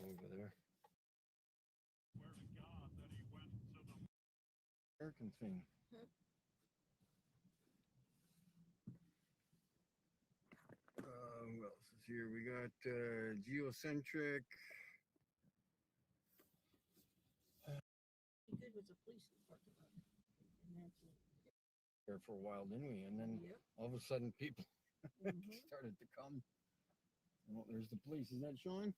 Over there. American thing. What else is here? We got geocentric. Good with the police department. There for a while, didn't we? And then all of a sudden, people started to come. Oh, there's the police. Is that Sean?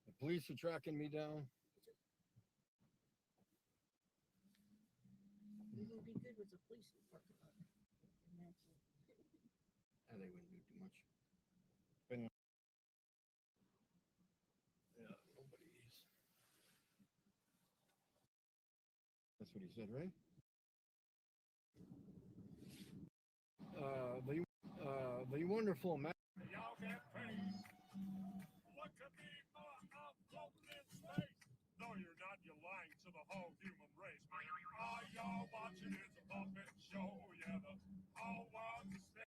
The police are tracking me down. We will be good with the police department. They wouldn't do too much. Yeah, nobody's. That's what he said, right? The wonderful man. Y'all get paid. Look at me, I'm floating in space. No, you're not. You're lying to the whole human race. All y'all watching is a puppet show. Yeah, the whole world's a stage.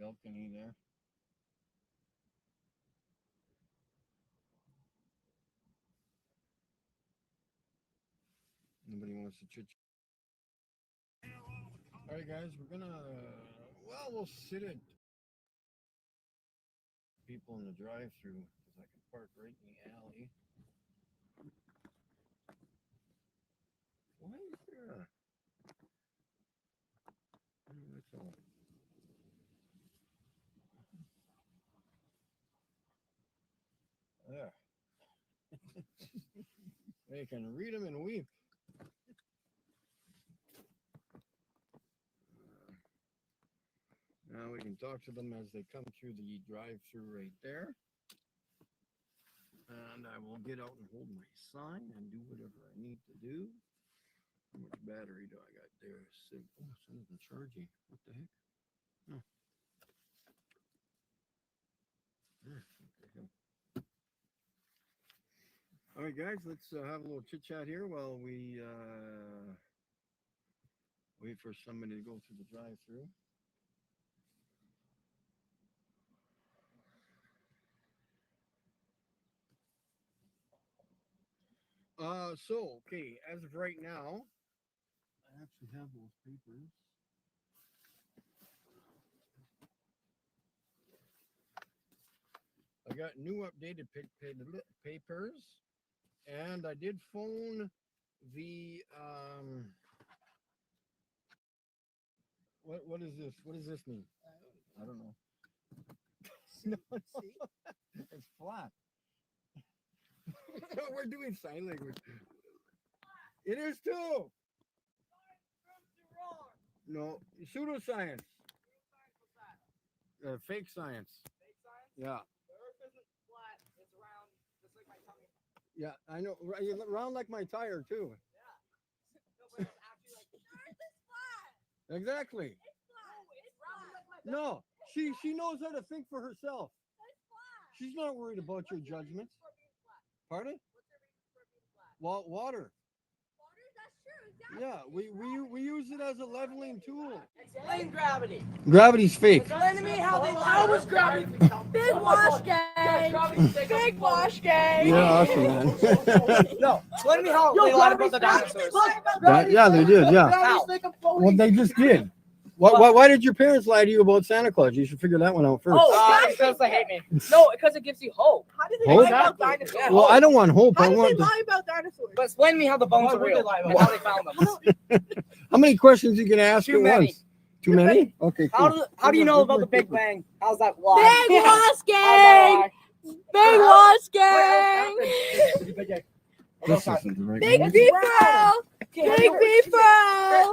Balcony there. Nobody wants to chit. All right, guys, we're gonna. Well, we'll sit it. People in the drive-through because I can park right in the alley. Why is there a? What's all? There. They can read them and weep. Now we can talk to them as they come through the drive-through right there. And I will get out and hold my sign and do whatever I need to do. How much battery do I got there? Oh, it's not even charging. What the heck? Oh. Okay. All right, guys, let's have a little chit-chat here while we wait for somebody to go through the drive-through. Okay, as of right now, I actually have those papers. I got new updated papers, and I did phone the, what is this? What does this mean? I don't know. No, it's flat. We're doing sign language. It is too. No, pseudoscience. Fake science. Fake science? Yeah. The earth isn't flat, it's round, just like my tummy. Yeah, I know. Round like my tire too. Yeah. No, but it's actually like, the earth is flat. Exactly. It's flat. No, it's round like my belly. No, she knows how to think for herself. It's flat. She's not worried about your judgments. Pardon? What's the reason for being flat? Well, water. Water? That's true. Exactly. Yeah, we use it as a leveling tool. Explain gravity. Gravity's fake. Explain to me how was gravity? Big wash game. Big wash game. Yeah, awesome, man. No, explain to me how they lied about the dinosaurs. Yeah, they did. Yeah. How? Well, they just did. Why did your parents lie to you about Santa Claus? You should figure that one out first. Oh, because they hate me. No, because it gives you hope. How did they Hope? lie about dinosaurs? Yeah, Well, I don't want hope. How I did want. they lie about dinosaurs? But explain to me how the bones are real and how they found them. How many questions you can ask Too at many. once? Too many? Okay. Cool. How do you know about the Big Bang? How's that lie? Big wash How's game. Big wash game. This isn't the right Big one. people. Big people.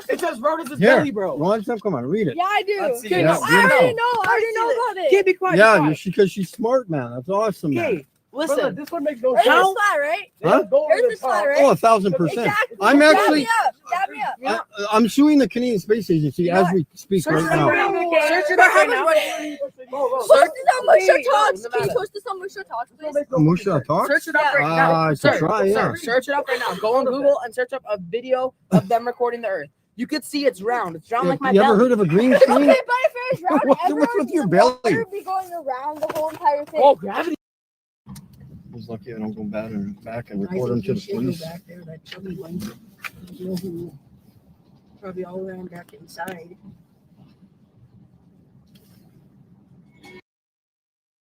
It says Rhoda's Here. belly, bro. Well, come on, read it. Yeah, I do. Let's see. Okay, Yeah, I already beautiful. know. I already know about it. Can't be quiet. Yeah, because she's smart, man. That's awesome, man. Okay. Listen, this one makes no Here's sense. the slide, right? Huh? Go over Here's the the slide, top. right? Oh, 1,000%. Exactly. I'm Dab actually, me up. Dab me up. I'm suing the Canadian Space Agency You know as what? we speak Search right it up now. right now. Search it For up how right much now. money? Go. Post this on Musha Hey, Talks. no, Can you no, no. post this on Musha Talks, please? Musha talk? Search it up right now. I Search, can try, yeah. search it up right now. Go on Google and search up a video of them recording the Earth. You could see it's round. It's round like my You ever belly. heard of a green Okay, screen? but if it was round, What's everyone with your the belly? water would be going around the whole entire thing. Oh, gravity. I was lucky I don't go back and report them to the police. Back there, that chubby one. You know who? Probably all around back inside.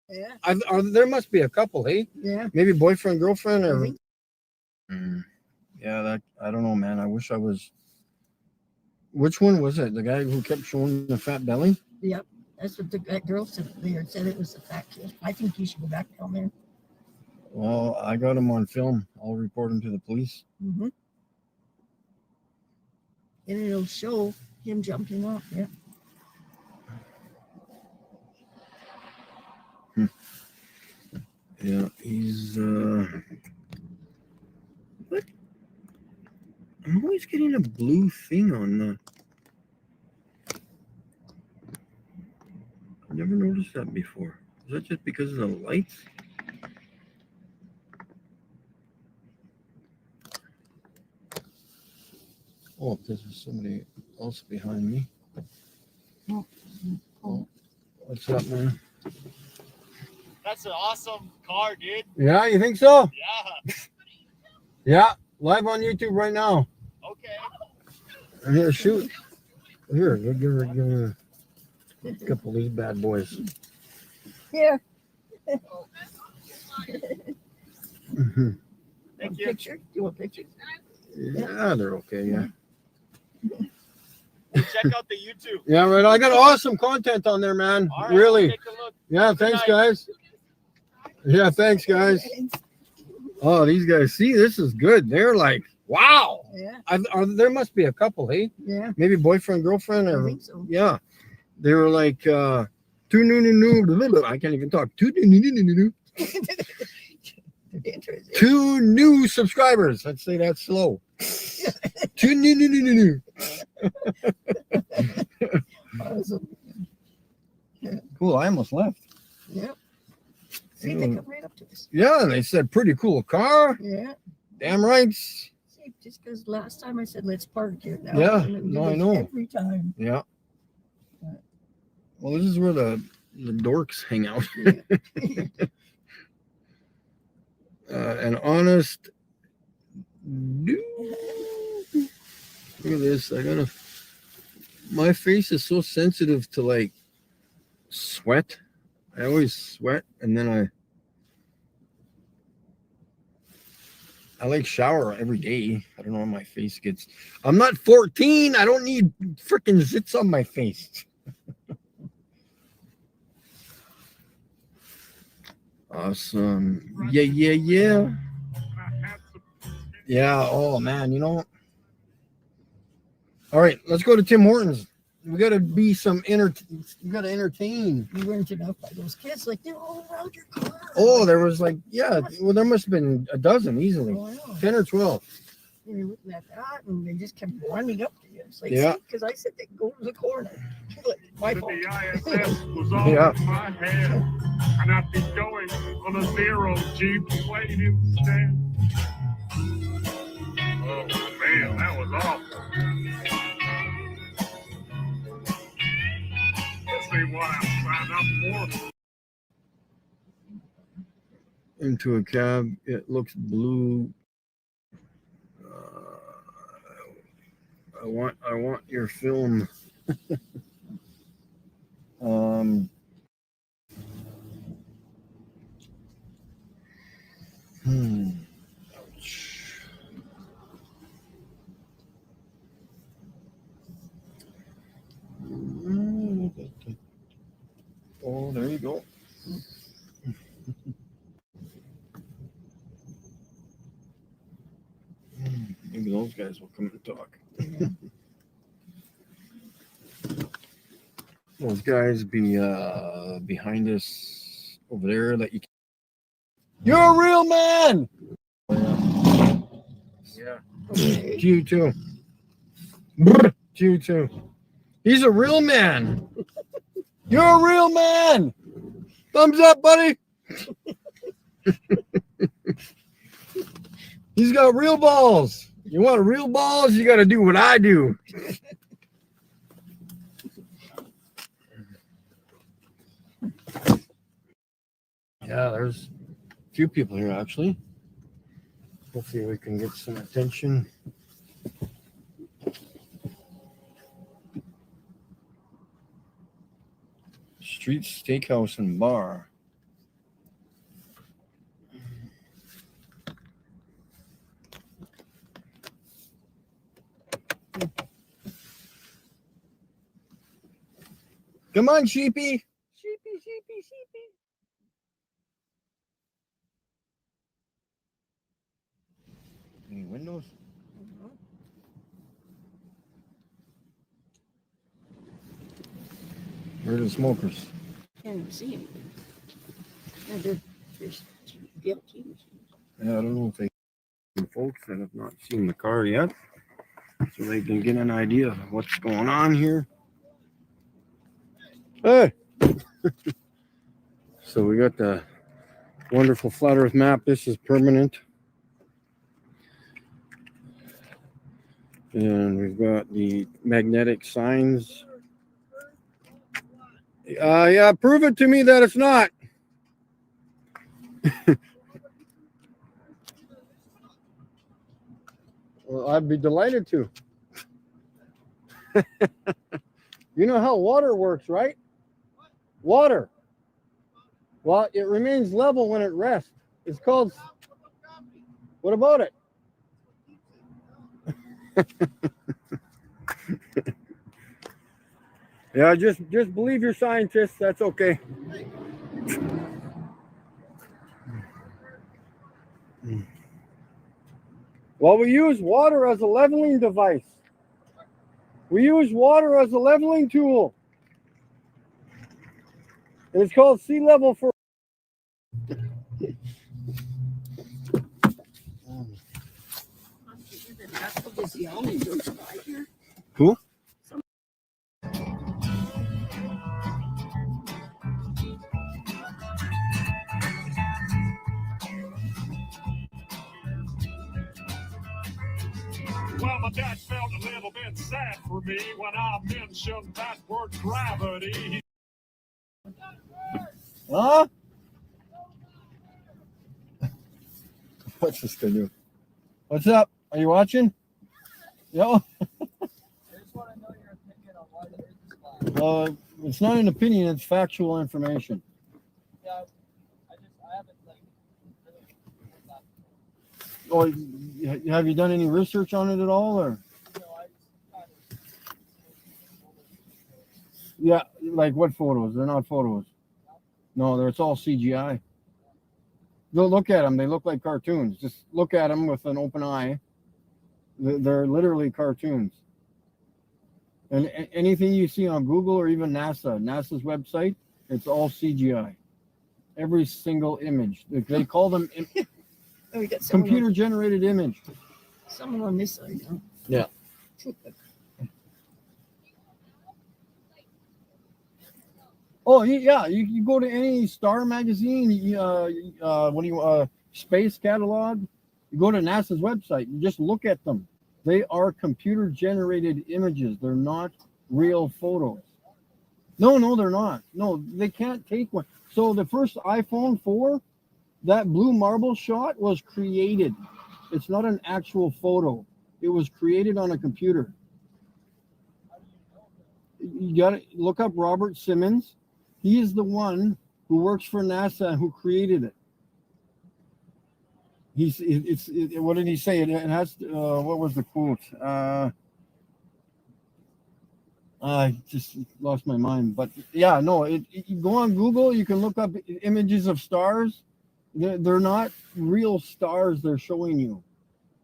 Yeah, There must be a couple, hey? yeah. Maybe boyfriend, girlfriend, I or think yeah. That I don't know, man. I wish I was. Which one was it? The guy who kept showing the fat belly? that's what that girl said there. Said it was the fat kid. I think you should go back down there. Well, I got him on film. I'll report him to the police. Mm-hmm. And it'll show him jumping off. Yeah. Yeah, he's what? I'm always getting a blue thing on the. I never noticed that before. Is that just because of the lights? Oh, there's somebody else behind me. Oh, what's up, man? That's an awesome car, dude. Yeah, you think so? Yeah. Yeah, live on YouTube right now. Okay. I'm here, shoot. Here, give her a couple of these bad boys. Here. Mhm. Thank Want a you. picture? Do you want a picture? Yeah, they're okay. Yeah. Hey, check out the YouTube. Yeah, right. I got awesome content on there, man. All right, Really. Take a look. Yeah, Good thanks, night. guys. Yeah, thanks, guys. Oh, these guys. See, this is good. They're like, wow. Yeah, There must be a couple, hey? yeah. Maybe boyfriend, girlfriend, I or think so. yeah. They were like, I can't even talk. Two new subscribers. Let's say that's slow. Two new. Awesome. Cool. I almost left. Yeah. See, they come right up to us. Yeah, they said pretty cool car. Yeah. Damn right. See, just because last time I said let's park here now. Yeah, and it no, I was know. Every time. Yeah. Well, this is where the dorks hang out. An honest dude. Look at this. My face is so sensitive to like sweat. I always sweat, and then I like shower every day. I don't know when my face gets. I'm not 14. I don't need freaking zits on my face. Awesome. Yeah. Yeah. Oh man, All right, let's go to Tim Hortons. We got to be we got to entertain. You weren't enough by those kids. Like, they're all around your car. Oh, there was like, yeah. Well, there must have been a dozen easily, Oh, I know. 10 or 12. And you're looking at that, and they just kept running up to you. It's like, Yeah. because I said they go to the corner. Like, my But fault. the ISS was all Yeah. in my head, and I'd be going on a zero G plane instead. Oh man, that was awful. Let's see what I signed up for. Into a cab. It looks blue. I want your film. Ouch. Oh, there you go. Maybe those guys will come and talk. Those guys be behind us over there that you You're a real man. Yeah. Okay. To you too. Brr, to you too. He's a real man. You're a real man. Thumbs up, buddy. He's got real balls. You want real balls? You got to do what I do. Yeah, there's a few people here actually. Hopefully we can get some attention. Street Steakhouse and Bar. Come on, sheepy. Sheepy, sheepy, sheepy. Any windows? Where are the smokers? Can't even see anything. Yeah, there's BLT machines. Yeah, I don't know if they folks that have not seen the car yet, so they can get an idea of what's going on here. Hey! So we got the wonderful flat earth map. This is permanent. And we've got the magnetic signs. Yeah, prove it to me that it's not. Well, I'd be delighted to. You know how water works, right? Water. Well, it remains level when it rests. It's called. What about it? Yeah, just believe your scientists. That's okay. Well, we use water as a leveling device. We use water as a leveling tool. And it's called sea level for. Who? Well, my dad felt a little bit sad for me when I mentioned that word gravity. Huh? What's this guy do? What's up? Are you watching? Yo. I just want to know your opinion on why the Earth is flat. It's not an opinion. It's factual information. Yeah, I haven't like. Oh, have you done any research on it at all, or? You know, I just kind of. Yeah, like what photos? They're not photos. No, it's all CGI. Go look at them. They look like cartoons. Just look at them with an open eye. They're literally cartoons. And anything you see on Google or even NASA's website, it's all CGI. Every single image. They call them We got some computer-generated image. someone on this side now. Yeah. Oh yeah, you go to any Star magazine, space catalog, you go to NASA's website, you just look at them. They are computer generated images. They're not real photos. No, they're not. No, they can't take one. So the first iPhone 4, that blue marble shot was created. It's not an actual photo. It was created on a computer. You got to look up Robert Simmons. He is the one who works for NASA and who created it. What did he say? It has. What was the quote? I just lost my mind. But yeah, no. You go on Google. You can look up images of stars. They're not real stars. They're showing you.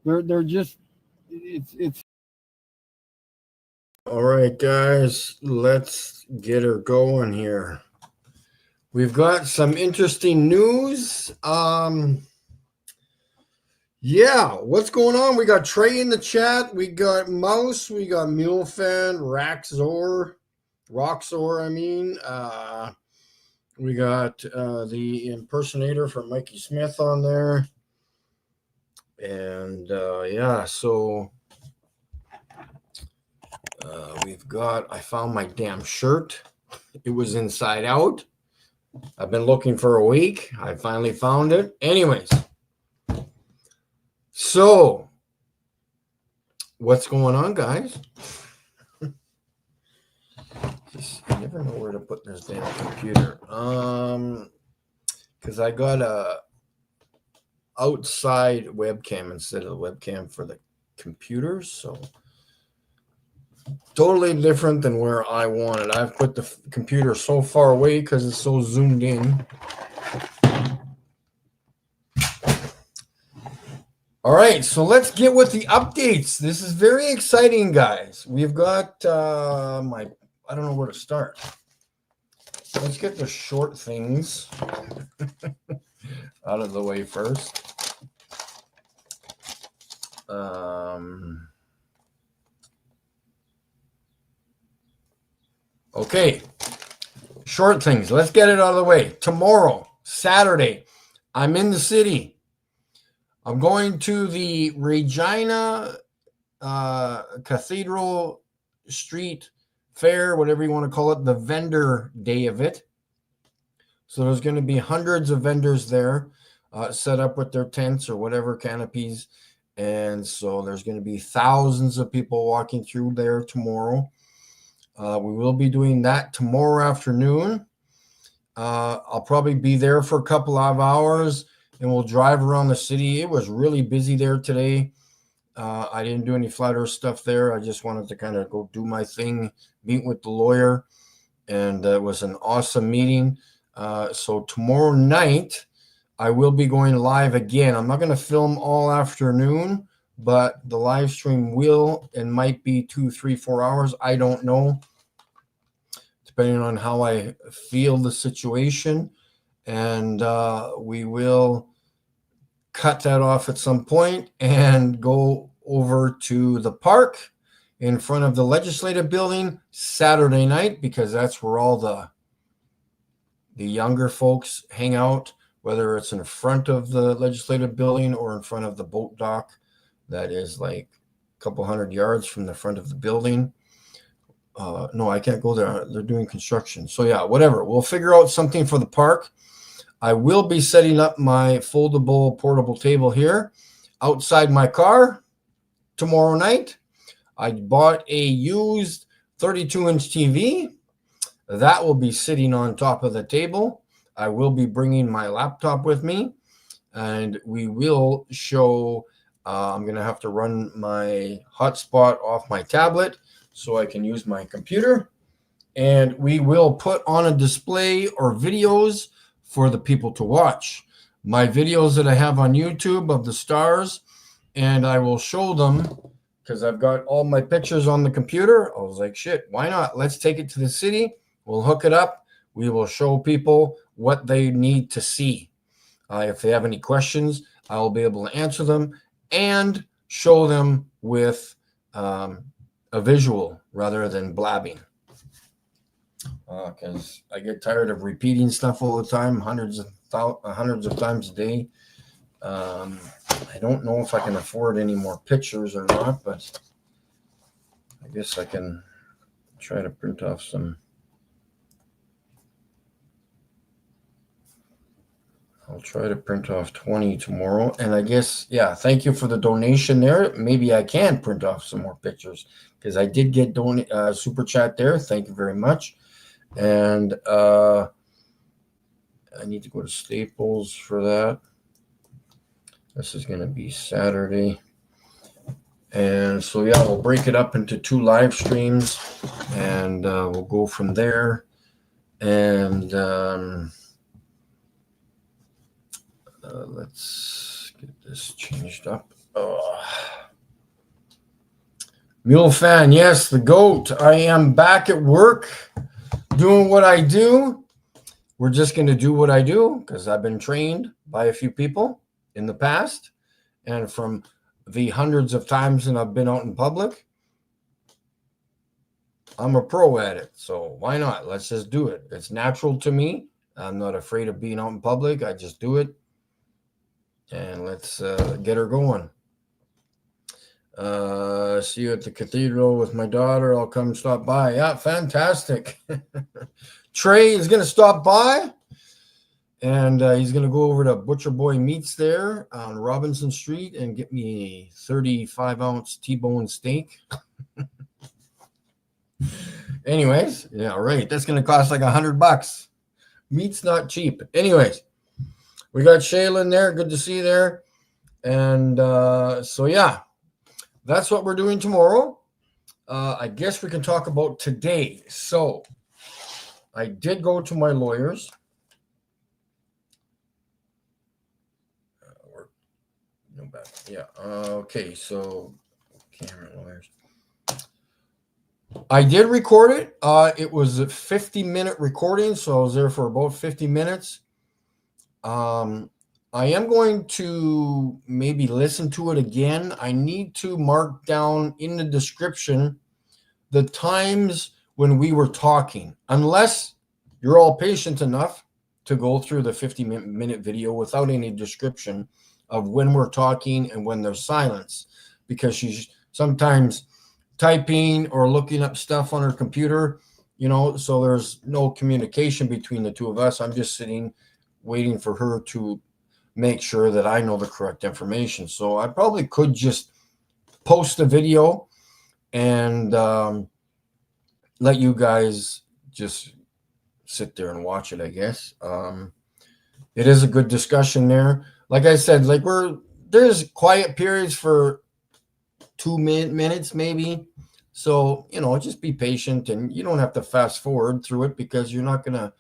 They're just. It's. All right, guys. Let's get her going here. We've got some interesting news. Yeah, what's going on? We got Trey in the chat. We got Mouse. We got Mulefan, Roxor, I mean. We got the impersonator from Mikey Smith on there. And yeah, so we've got, I found my damn shirt. It was inside out. I've been looking for a week. I finally found it. Anyways, so what's going on, guys? I never know where to put this damn computer. Because I got a outside webcam instead of the webcam for the computers, so totally different than where I want it. I've put the computer so far away because it's so zoomed in. All right, so let's get with the updates. This is very exciting, guys. We've got I don't know where to start. Let's get the short things out of the way first. Okay, short things. Let's get it out of the way. Tomorrow, Saturday, I'm in the city. I'm going to the Regina Cathedral Street Fair, whatever you want to call it, the vendor day of it. So there's going to be hundreds of vendors there set up with their tents or whatever canopies. And so there's going to be thousands of people walking through there tomorrow. We will be doing that tomorrow afternoon. I'll probably be there for a couple of hours and we'll drive around the city. It was really busy there today. I didn't do any flat earth stuff there. I just wanted to kind of go do my thing, meet with the lawyer. And it was an awesome meeting. So tomorrow night, I will be going live again. I'm not going to film all afternoon, but the live stream will and might be 2, 3, 4 hours. I don't know, depending on how I feel the situation. And we will cut that off at some point and go over to the park in front of the legislative building Saturday night, because that's where all the younger folks hang out, whether it's in front of the legislative building or in front of the boat dock that is like a couple hundred yards from the front of the building. No, I can't go there. They're doing construction. So yeah, whatever. We'll figure out something for the park. I will be setting up my foldable portable table here outside my car tomorrow night. I bought a used 32-inch TV. That will be sitting on top of the table. I will be bringing my laptop with me, and we will show, I'm going to have to run my hotspot off my tablet so I can use my computer, and we will put on a display or videos for the people to watch. My videos that I have on YouTube of the stars, and I will show them because I've got all my pictures on the computer. I was like, shit, why not? Let's take it to the city. We'll hook it up. We will show people what they need to see. If they have any questions, I will be able to answer them and show them with a visual rather than blabbing. Because I get tired of repeating stuff all the time, hundreds of times a day. I don't know if I can afford any more pictures or not, but I guess I can try to print off some. I'll try to print off 20 tomorrow. And I guess, yeah, thank you for the donation there. Maybe I can print off some more pictures because I did get super chat there. Thank you very much. And I need to go to Staples for that. This is going to be Saturday. And so, yeah, we'll break it up into 2 live streams and we'll go from there. And let's get this changed up. Mule fan, yes, the GOAT. I am back at work doing what I do. we're just going to do what I do because I've been trained by a few people in the past. And from the hundreds of times that I've been out in public, I'm a pro at it. So why not? Let's just do it. It's natural to me. I'm not afraid of being out in public. I just do it. And let's get her going. See you at the cathedral with my daughter. I'll come stop by. Yeah, fantastic. Trey is going to stop by. And he's going to go over to Butcher Boy Meats there on Robinson Street and get me a 35-ounce T-bone steak. Anyways, yeah, right. That's going to cost like $100. Meat's not cheap. Anyways, we got Shaylin there. Good to see you there. And so, yeah, that's what we're doing tomorrow. I guess we can talk about today. So I did go to my lawyers. Yeah. Okay. So, camera lawyers. I did record it. It was a 50-minute recording, so I was there for about 50 minutes. I am going to maybe listen to it again. I need to mark down in the description the times when we were talking, unless you're all patient enough to go through the 50-minute video without any description of when we're talking and when there's silence, because she's sometimes typing or looking up stuff on her computer, so there's no communication between the two of us. I'm just sitting waiting for her to make sure that I know the correct information. So I probably could just post the video and let you guys just sit there and watch it, I guess. It is a good discussion there. Like I said, there's quiet periods for 2 minutes maybe. So, just be patient, and you don't have to fast forward through it because you're not going to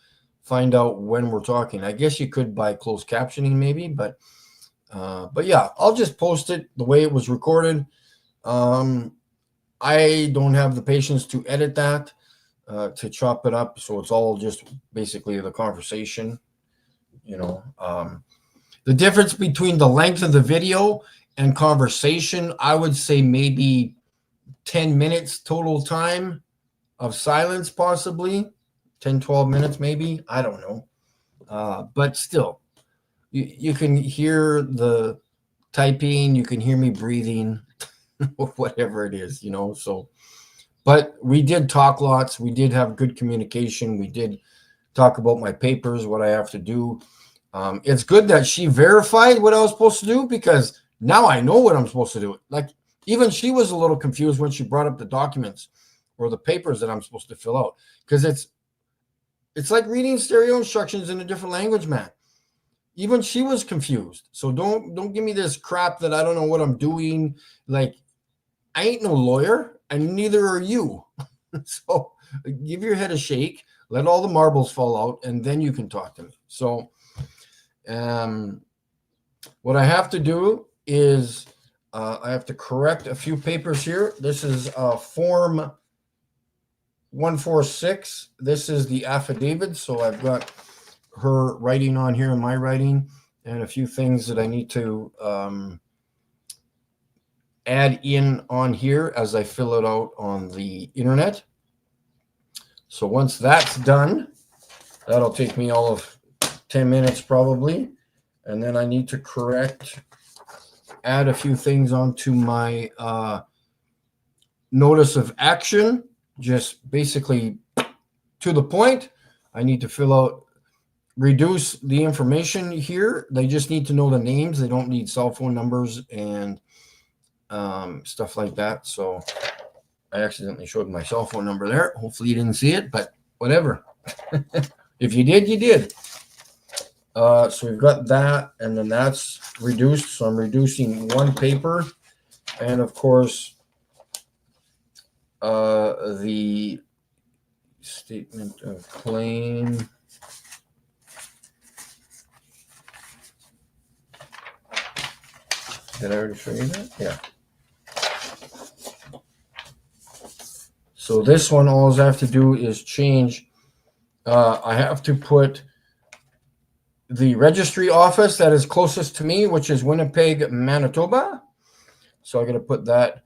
find out when we're talking. I guess you could by closed captioning maybe, but yeah, I'll just post it the way it was recorded. I don't have the patience to edit that, to chop it up. So it's all just basically the conversation, the difference between the length of the video and conversation, I would say maybe 10 minutes total time of silence, possibly 10, 12 minutes, maybe. I don't know. But still, you can hear the typing, you can hear me breathing, whatever it is, so. But we did talk lots. We did have good communication. We did talk about my papers, what I have to do. It's good that she verified what I was supposed to do, because now I know what I'm supposed to do. Like, even she was a little confused when she brought up the documents or the papers that I'm supposed to fill out, because it's like reading stereo instructions in a different language, man. Even she was confused. So don't give me this crap that I don't know what I'm doing. Like, I ain't no lawyer, and neither are you. So give your head a shake, let all the marbles fall out, and then you can talk to me. So what I have to do is I have to correct a few papers here. This is Form 146. This is the affidavit. So I've got her writing on here and my writing, and a few things that I need to add in on here as I fill it out on the internet. So once that's done, that'll take me all of 10 minutes probably. And then I need to add a few things onto my notice of action, just basically to the point. I need to reduce the information here. They just need to know the names. They don't need cell phone numbers and stuff like that. So I accidentally showed my cell phone number there. Hopefully you didn't see it, but whatever. If you did, you did. So we've got that, and then that's reduced. So I'm reducing one paper, and of course, the statement of claim. Did I already show you that? Yeah. So this one, all I have to do is change. I have to put the registry office that is closest to me, which is Winnipeg, Manitoba. So I'm going to put that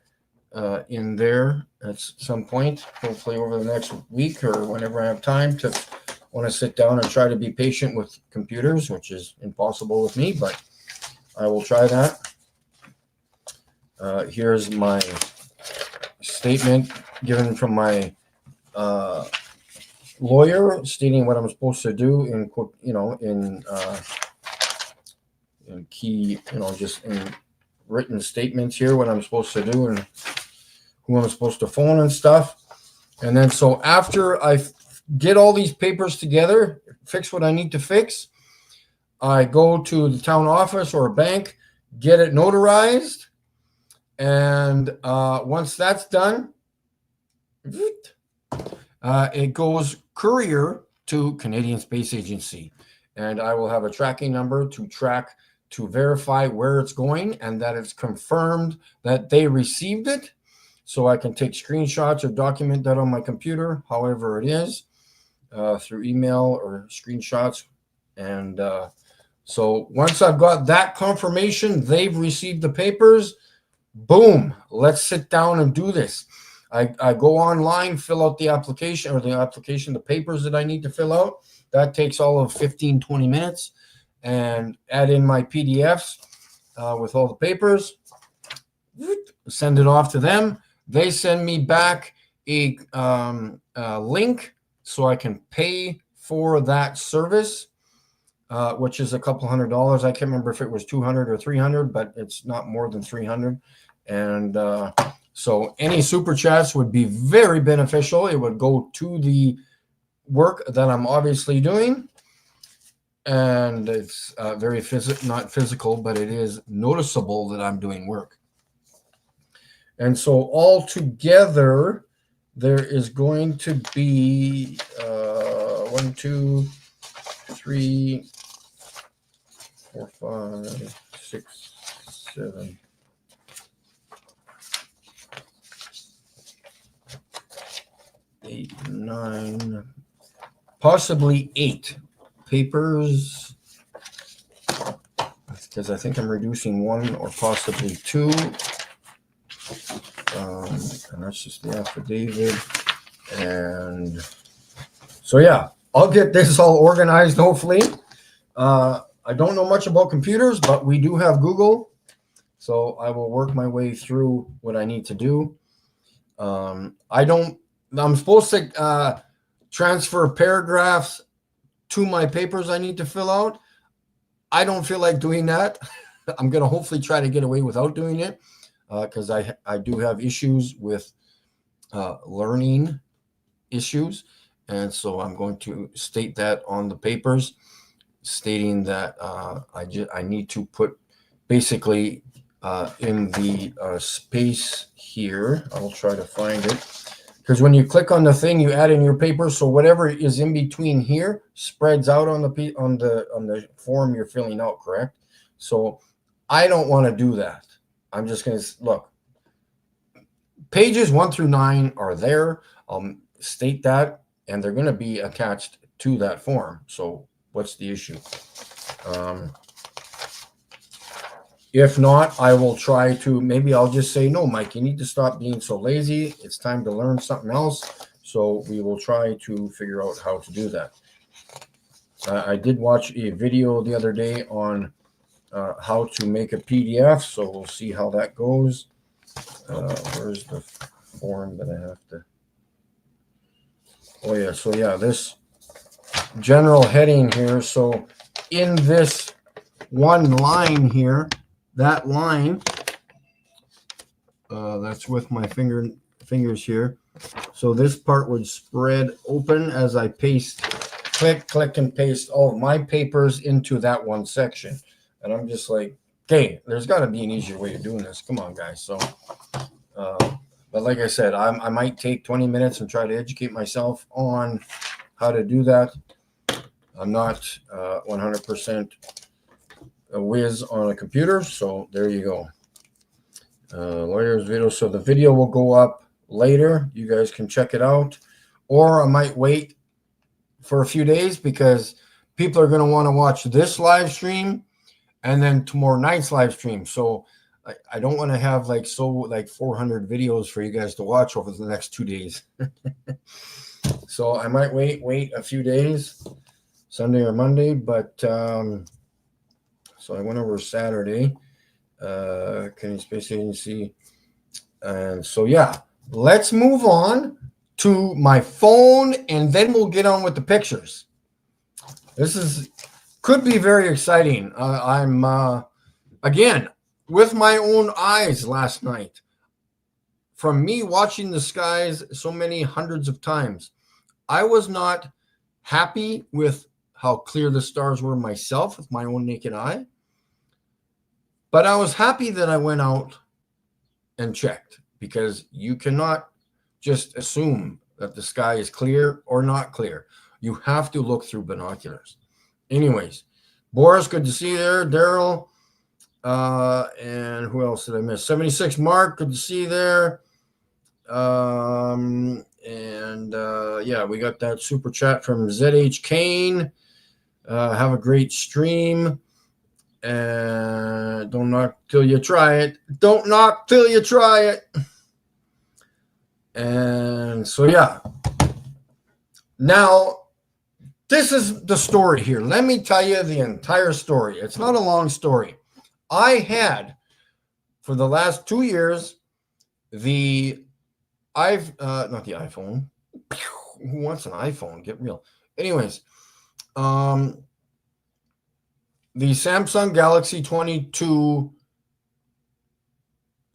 in there at some point, hopefully over the next week or whenever I have time to want to sit down and try to be patient with computers, which is impossible with me, but I will try that. Here's my statement given from my lawyer stating what I'm supposed to do in key, just in written statements here, what I'm supposed to do and who I'm supposed to phone and stuff. And then so after I get all these papers together, fix what I need to fix, I go to the town office or a bank, get it notarized. And once that's done, it goes courier to Canadian Space Agency. And I will have a tracking number to verify where it's going and that it's confirmed that they received it. So I can take screenshots or document that on my computer, however it is, through email or screenshots. And so once I've got that confirmation, they've received the papers, boom, let's sit down and do this. I go online, fill out the application, the papers that I need to fill out. That takes all of 15, 20 minutes. And add in my PDFs with all the papers, send it off to them. They send me back a link so I can pay for that service, which is a couple $100. I can't remember if it was $200 or $300, but it's not more than $300. And so any super chats would be very beneficial. It would go to the work that I'm obviously doing. And it's very not physical, but it is noticeable that I'm doing work. And so all together, there is going to be 1, 2, 3, 4, 5, 6, 7, 8, 9, possibly 8 papers, because I think I'm reducing 1 or possibly 2. And that's just the affidavit. And so, yeah, I'll get this all organized, hopefully. I don't know much about computers, but we do have Google. So I will work my way through what I need to do. I'm supposed to transfer paragraphs to my papers I need to fill out. I don't feel like doing that. I'm going to hopefully try to get away without doing it because I do have issues with learning issues. And so I'm going to state that on the papers, stating that I need to put basically in the space here. I'll try to find it. Because when you click on the thing, you add in your paper. So whatever is in between here spreads out on the form you're filling out, correct? So I don't want to do that. I'm just going to look. Pages 1 through 9 are there. I'll state that, and they're going to be attached to that form. So what's the issue? If not, I will try to, maybe I'll just say, no, Mike, you need to stop being so lazy. It's time to learn something else. So we will try to figure out how to do that. I did watch a video the other day on how to make a PDF. So we'll see how that goes. Where's the form that I have to? Oh, yeah. So, yeah, this general heading here. So in this one line here, that line, that's with my fingers here. So this part would spread open as I paste, click, and paste all of my papers into that one section. And I'm just like, okay, there's got to be an easier way of doing this. Come on, guys. So, but like I said, I might take 20 minutes and try to educate myself on how to do that. I'm not 100% a whiz on a computer, so there you go. Lawyer's video. So the video will go up later. You guys can check it out, or I might wait for a few days because people are going to want to watch this live stream and then tomorrow night's live stream. So I don't want to have like 400 videos for you guys to watch over the next 2 days. So I might wait a few days, Sunday or Monday. But so I went over Saturday, Canadian Space Agency. And so, yeah, let's move on to my phone and then we'll get on with the pictures. This could be very exciting. I'm again with my own eyes last night. From me watching the skies so many hundreds of times, I was not happy with how clear the stars were myself with my own naked eye. But I was happy that I went out and checked, because you cannot just assume that the sky is clear or not clear. You have to look through binoculars. Anyways, Boris, good to see you there. Daryl, and who else did I miss? 76 Mark, good to see you there. Yeah, we got that super chat from ZH Kane. Have a great stream. And don't knock till you try it. Don't knock till you try it. And so, yeah. Now, this is the story here. Let me tell you the entire story. It's not a long story. I had, for the last 2 years, not the iPhone. Who wants an iPhone? Get real. Anyways, the Samsung Galaxy 22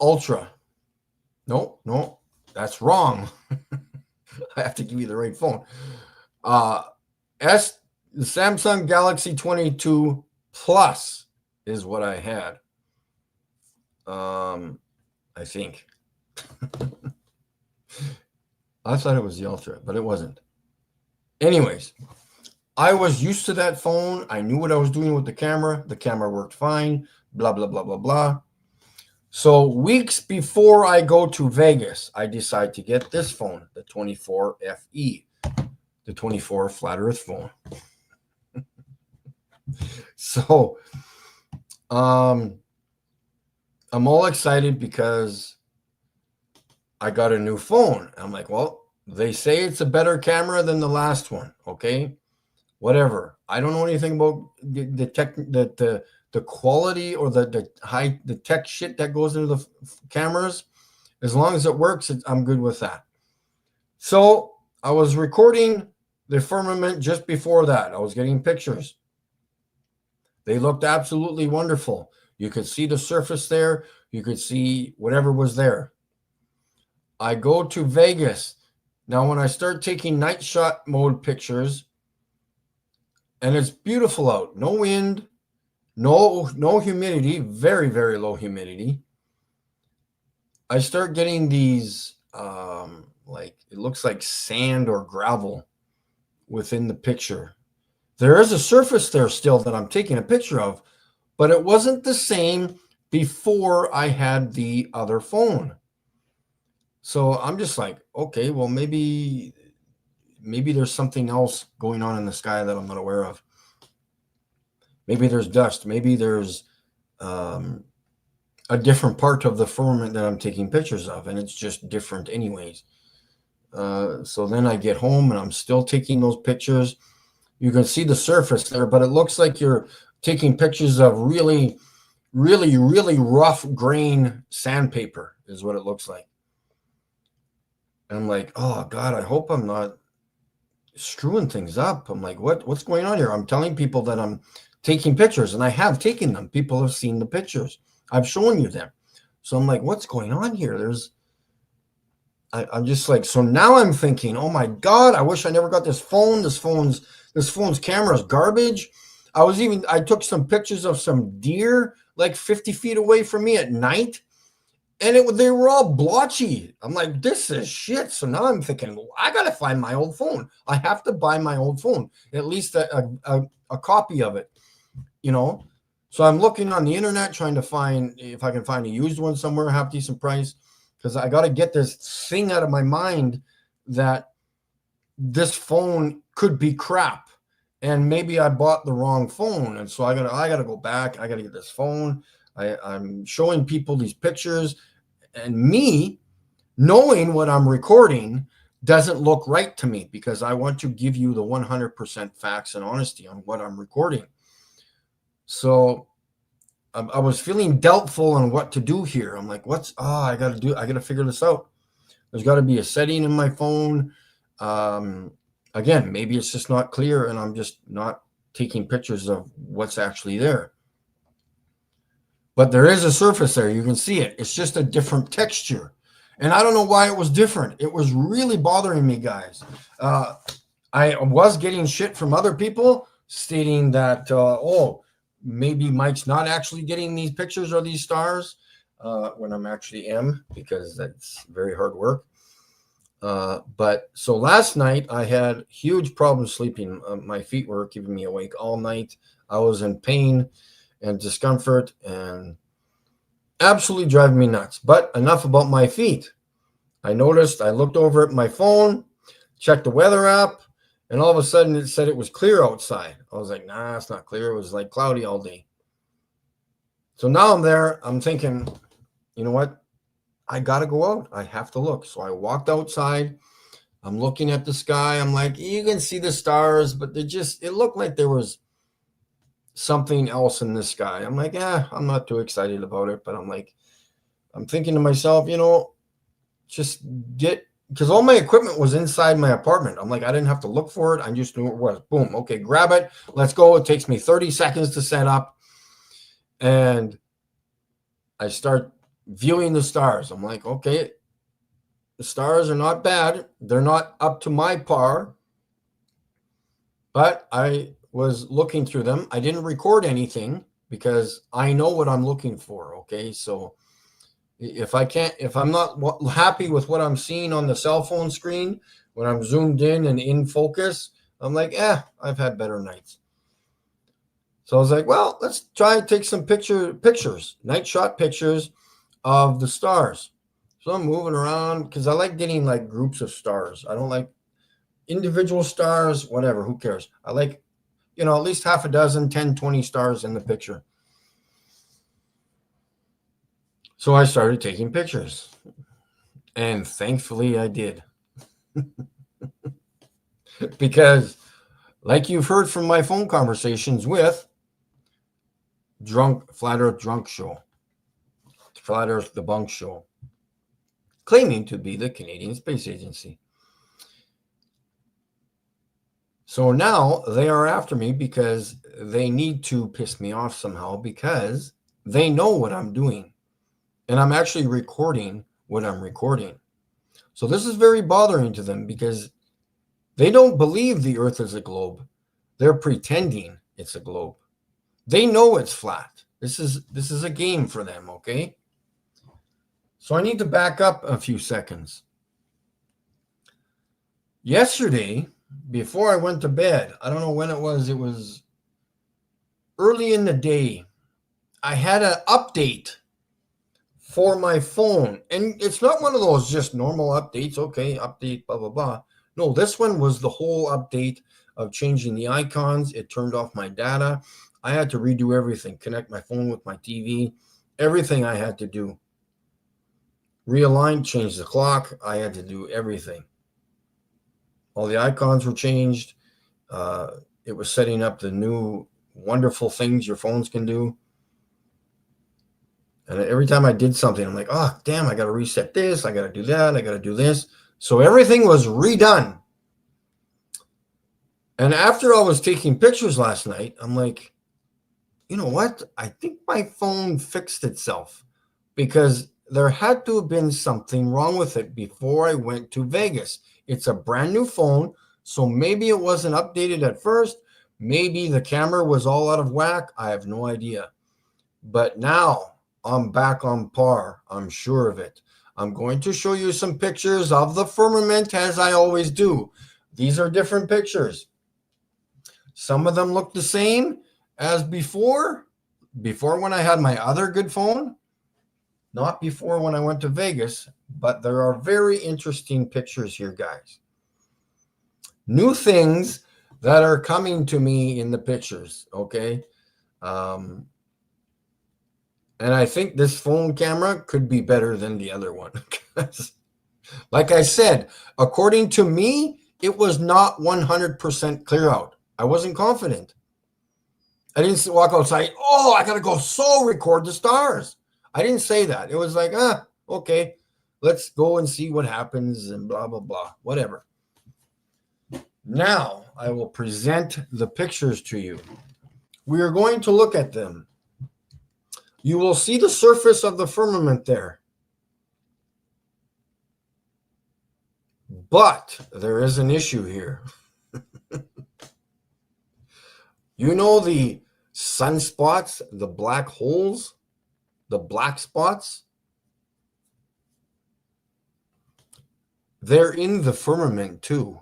Ultra. No, that's wrong. I have to give you the right phone. The Samsung Galaxy 22 Plus is what I had. I think. I thought it was the Ultra, but it wasn't. Anyways, I was used to that phone. I knew what I was doing with the camera. The camera worked fine. Blah, blah, blah, blah, blah. So weeks before I go to Vegas, I decide to get this phone, the 24 FE, the 24 Flat Earth phone. So I'm all excited because I got a new phone. I'm like, well, they say it's a better camera than the last one. Okay. Whatever. I don't know anything about the tech, the quality or the tech shit that goes into the cameras. As long as it works, I'm good with that. So I was recording the Firmament just before that. I was getting pictures. They looked absolutely wonderful. You could see the surface there. You could see whatever was there. I go to Vegas. Now, when I start taking night shot mode pictures, and it's beautiful out. No wind, no humidity, very, very low humidity. I start getting these, it looks like sand or gravel within the picture. There is a surface there still that I'm taking a picture of, but it wasn't the same before I had the other phone. So I'm just like, okay, well, maybe there's something else going on in the sky that I'm not aware of. Maybe there's dust. Maybe there's a different part of the firmament that I'm taking pictures of, and it's just different anyways. So then I get home and I'm still taking those pictures. You can see the surface there, but it looks like you're taking pictures of really, really, really rough grain sandpaper is what it looks like. And I'm like, oh God, I hope I'm not screwing things up. I'm like, what's going on here? I'm telling people that I'm taking pictures, and I have taken them. People have seen the pictures. I've shown you them. So I'm like, what's going on here? I'm just like, so now I'm thinking, oh my God, I wish I never got this phone. This phone's camera is garbage. I took some pictures of some deer like 50 feet away from me at night, and they were all blotchy. I'm like, this is shit. So now I'm thinking, well, I got to find my old phone. I have to buy my old phone, at least a copy of it, you know? So I'm looking on the internet, trying to find if I can find a used one somewhere, half decent price, because I got to get this thing out of my mind that this phone could be crap. and maybe I bought the wrong phone, and so I gotta go back. I gotta get this phone. I'm showing people these pictures, and me knowing what I'm recording doesn't look right to me because I want to give you the 100% facts and honesty on what I'm recording. So I was feeling doubtful on what to do here. I'm like, I gotta figure this out. There's got to be a setting in my phone. Again, maybe it's just not clear and I'm just not taking pictures of what's actually there. But there is a surface there. You can see it. It's just a different texture. And I don't know why it was different. It was really bothering me, guys. I was getting shit from other people stating that, maybe Mike's not actually getting these pictures or these stars when I'm actually am, because that's very hard work. But so last night I had huge problems sleeping. My feet were keeping me awake all night. I was in pain and discomfort and absolutely driving me nuts. But enough about my feet. I looked over at my phone, checked the weather app, and all of a sudden it said it was clear outside. I was like, nah, it's not clear. It was like cloudy all day. So now I'm there. I'm thinking, you know what? I got to go out. I have to look. So I walked outside. I'm looking at the sky. I'm like, you can see the stars, but it looked like there was something else in the sky. I'm like, I'm not too excited about it. But I'm thinking to myself, because all my equipment was inside my apartment. I'm like, I didn't have to look for it. I just knew it was. Boom. Okay, grab it. Let's go. It takes me 30 seconds to set up. And I start viewing the stars. I'm like, okay, the stars are not bad. They're not up to my par, but I was looking through them. I didn't record anything because I know what I'm looking for. Okay. So if I'm not happy with what I'm seeing on the cell phone screen, when I'm zoomed in and in focus, I'm like, I've had better nights. So I was like, well, let's try and take some pictures, night shot pictures of the stars. So I'm moving around because I like getting like groups of stars. I don't like individual stars, whatever, who cares? I like, at least half a dozen, 10, 20 stars in the picture. So I started taking pictures. And thankfully I did. Because like you've heard from my phone conversations with Flat Earth Drunk Show, Flat Earth Debunk Show, claiming to be the Canadian Space Agency. So now they are after me because they need to piss me off somehow because they know what I'm doing. And I'm actually recording what I'm recording. So this is very bothering to them because they don't believe the Earth is a globe. They're pretending it's a globe. They know it's flat. This is a game for them, okay? So I need to back up a few seconds. Yesterday, before I went to bed, I don't know when it was early in the day, I had an update for my phone. And it's not one of those just normal updates. Okay, update, blah, blah, blah. No, this one was the whole update of changing the icons. It turned off my data. I had to redo everything, connect my phone with my TV, everything I had to do. Realign, change the clock. I had to do everything. All the icons were changed. It was setting up the new wonderful things your phones can do. And every time I did something, I'm like, oh, damn, I got to reset this. I got to do that. I got to do this. So everything was redone. And after I was taking pictures last night, I'm like, you know what? I think my phone fixed itself because there had to have been something wrong with it before I went to Vegas. It's a brand new phone. So maybe it wasn't updated at first. Maybe the camera was all out of whack. I have no idea. But now I'm back on par. I'm sure of it. I'm going to show you some pictures of the firmament as I always do. These are different pictures. Some of them look the same as before when I had my other good phone, not before when I went to Vegas, but there are very interesting pictures here, guys. New things that are coming to me in the pictures. Okay. And I think this phone camera could be better than the other one. Like I said, according to me, it was not 100% clear out. I wasn't confident. I didn't walk outside, oh, I got to go record the stars. I didn't say that. It was like, okay, let's go and see what happens and blah, blah, blah, whatever. Now I will present the pictures to you. We are going to look at them. You will see the surface of the firmament there. But there is an issue here. You know the sunspots, the black holes, the black spots? They're in the firmament too.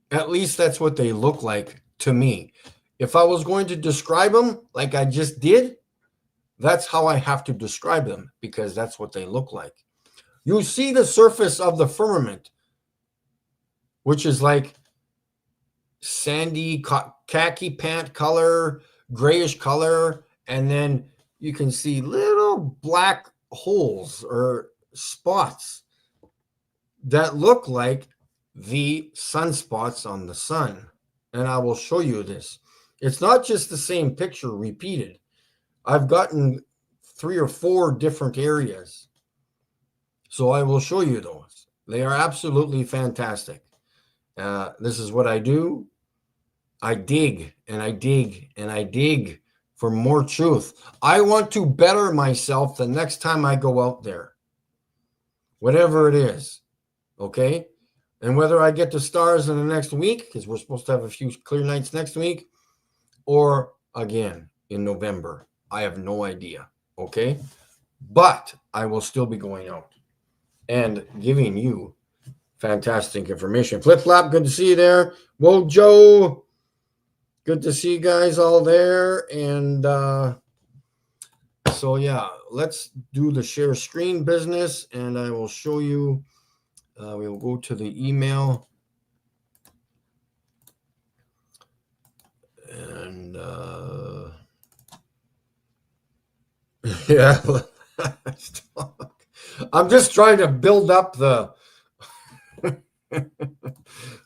At least that's what they look like to me. If I was going to describe them like I just did, that's how I have to describe them, because that's what they look like. You see the surface of the firmament, which is like sandy khaki pant color, grayish color, and then you can see little black holes or spots that look like the sunspots on the sun. And I will show you this. It's not just the same picture repeated. I've gotten 3 or 4 different areas. So I will show you those. They are absolutely fantastic. This is what I do. I dig and I dig and I dig for more truth. I want to better myself the next time I go out there, whatever it is. Okay. And whether I get the stars in the next week, because we're supposed to have a few clear nights next week, or again in November, I have no idea. Okay. But I will still be going out and giving you fantastic information. Flip Flop, good to see you there. Whoa, Joe, good to see you guys all there. And so, yeah, let's do the share screen business, and I will show you. We will go to the email. And yeah, I'm just trying to build up the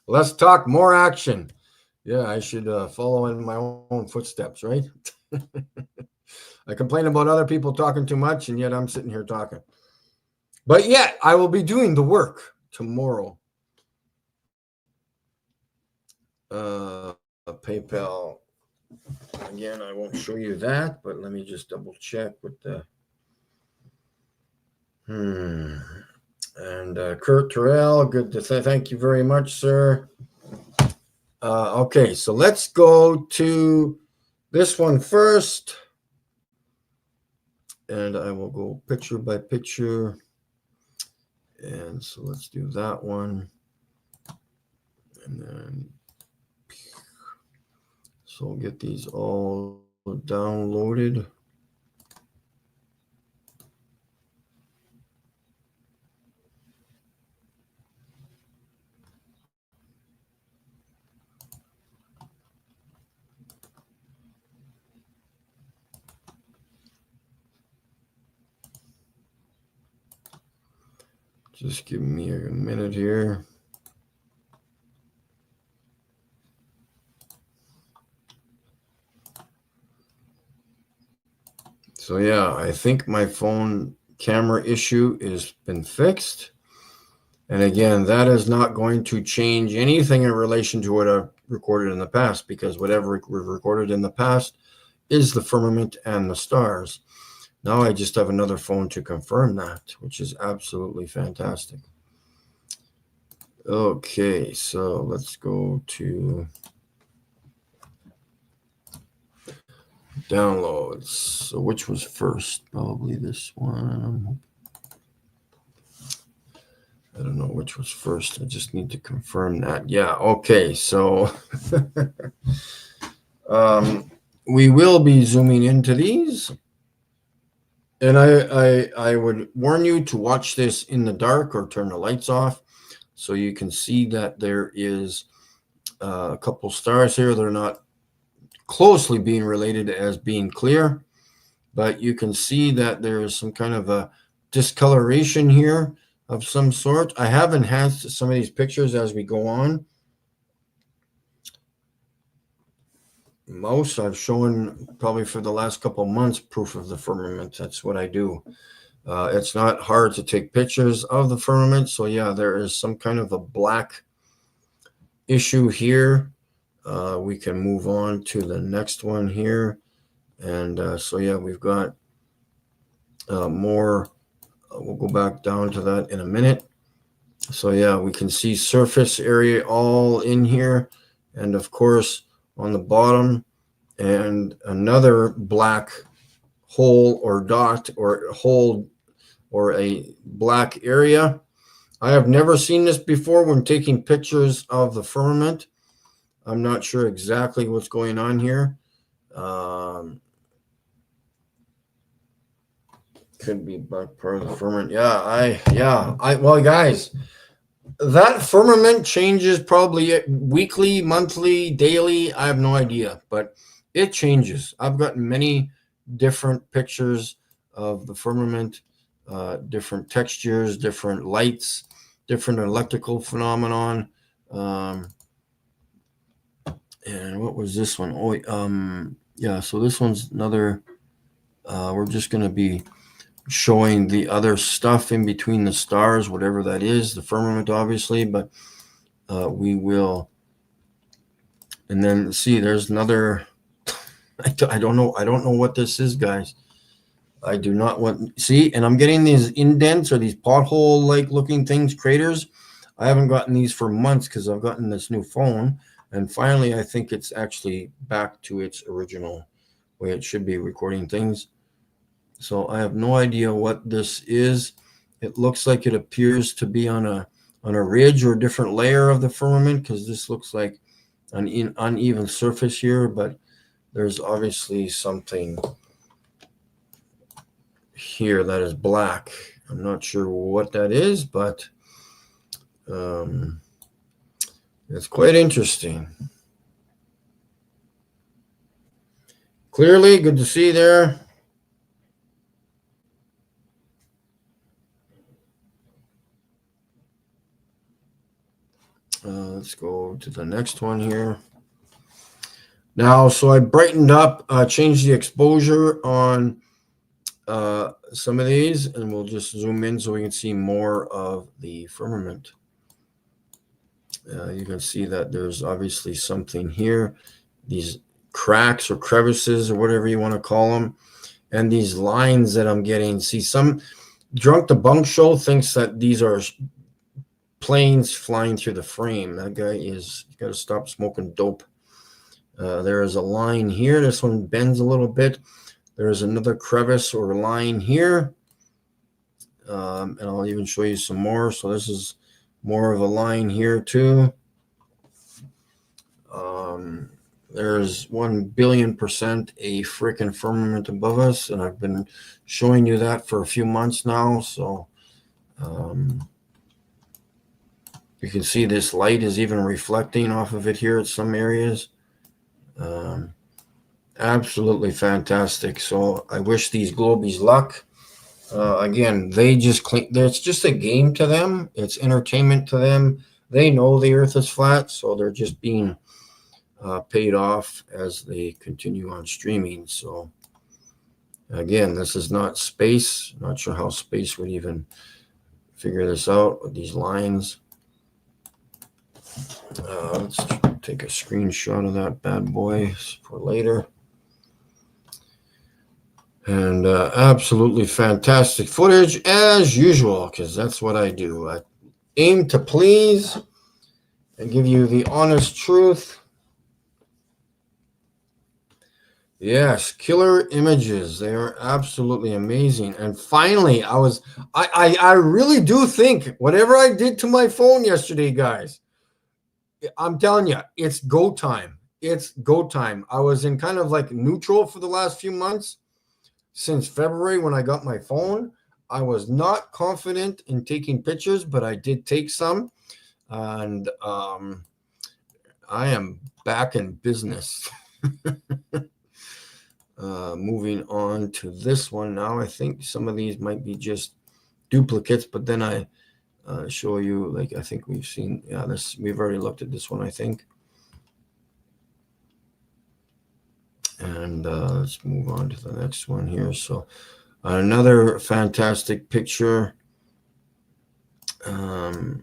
let's talk more action. Yeah, I should follow in my own footsteps, right? I complain about other people talking too much, and yet I'm sitting here talking. But yet, I will be doing the work tomorrow. PayPal. Again, I won't show you that, but let me just double check with the And Kurt Terrell, good to thank you very much, sir. Okay, so let's go to this one first. And I will go picture by picture. And so let's do that one. And then, so we'll get these all downloaded. Just give me a minute here. So yeah, I think my phone camera issue has been fixed. And again, that is not going to change anything in relation to what I've recorded in the past, because whatever we've recorded in the past is the firmament and the stars. Now I just have another phone to confirm that, which is absolutely fantastic. Okay, so let's go to downloads. So which was first? Probably this one. I don't know which was first. I just need to confirm that. Yeah, okay. So we will be zooming into these. And I would warn you to watch this in the dark or turn the lights off, so you can see that there is A couple stars here. They're not closely being related as being clear, but you can see that there is some kind of a discoloration here of some sort. I have enhanced some of these pictures as we go on. Most I've shown probably for the last couple of months proof of the firmament. That's what I do. It's not hard to take pictures of the firmament. So yeah, there is some kind of a black issue here. We can move on to the next one here. And so yeah, we've got more. We'll go back down to that in a minute. So yeah, we can see surface area all in here. And of course, on the bottom, and another black hole or dot or hole or a black area. I have never seen this before when taking pictures of the firmament. I'm not sure exactly what's going on here. Could be part of the firmament. Well, guys, that firmament changes probably weekly, monthly, daily. I have no idea, but it changes. I've gotten many different pictures of the firmament, different textures, different lights, different electrical phenomenon. And what was this one? Yeah, so this one's another, we're just going to be showing the other stuff in between the stars, whatever that is, the firmament, obviously, but we will. And then see, there's another. I don't know what this is, guys. I do not want see, and I'm getting these indents or these pothole like looking things, craters. I haven't gotten these for months because I've gotten this new phone, and finally I think it's actually back to its original way it should be recording things. So I have no idea what this is. It looks like it appears to be on a ridge or a different layer of the firmament, because this looks like an uneven surface here, but there's obviously something here that is black. I'm not sure what that is, but it's quite interesting. Clearly, good to see there. Let's go to the next one here. Now, so I brightened up, changed the exposure on some of these, and we'll just zoom in so we can see more of the firmament. You can see that there's obviously something here, these cracks or crevices or whatever you want to call them, and these lines that I'm getting. See, some Drunk the Bunk Show thinks that these are planes flying through the frame. That guy is got to stop smoking dope. There is a line here. This one bends a little bit. There is another crevice or line here. And I'll even show you some more. So this is more of a line here too. There's 1,000,000,000% a freaking firmament above us, and I've been showing you that for a few months now. So you can see this light is even reflecting off of it here at some areas. Absolutely fantastic. So I wish these globies luck. Again, they just clean. It's just a game to them. It's entertainment to them. They know the Earth is flat, so they're just being paid off as they continue on streaming. So again, this is not space. Not sure how space would even figure this out with these lines. Let's take a screenshot of that bad boy for later. And absolutely fantastic footage as usual, because that's what I do. I aim to please and give you the honest truth. Yes, killer images. They are absolutely amazing. And finally, I really do think whatever I did to my phone yesterday, guys, I'm telling you, it's go time. It's go time. I was in kind of like neutral for the last few months. Since February when I got my phone, I was not confident in taking pictures, but I did take some. And I am back in business. Moving on to this one now. I think some of these might be just duplicates, but then I show you, like, I think we've seen, yeah, this, we've already looked at this one, I think. And let's move on to the next one here. So another fantastic picture. We'll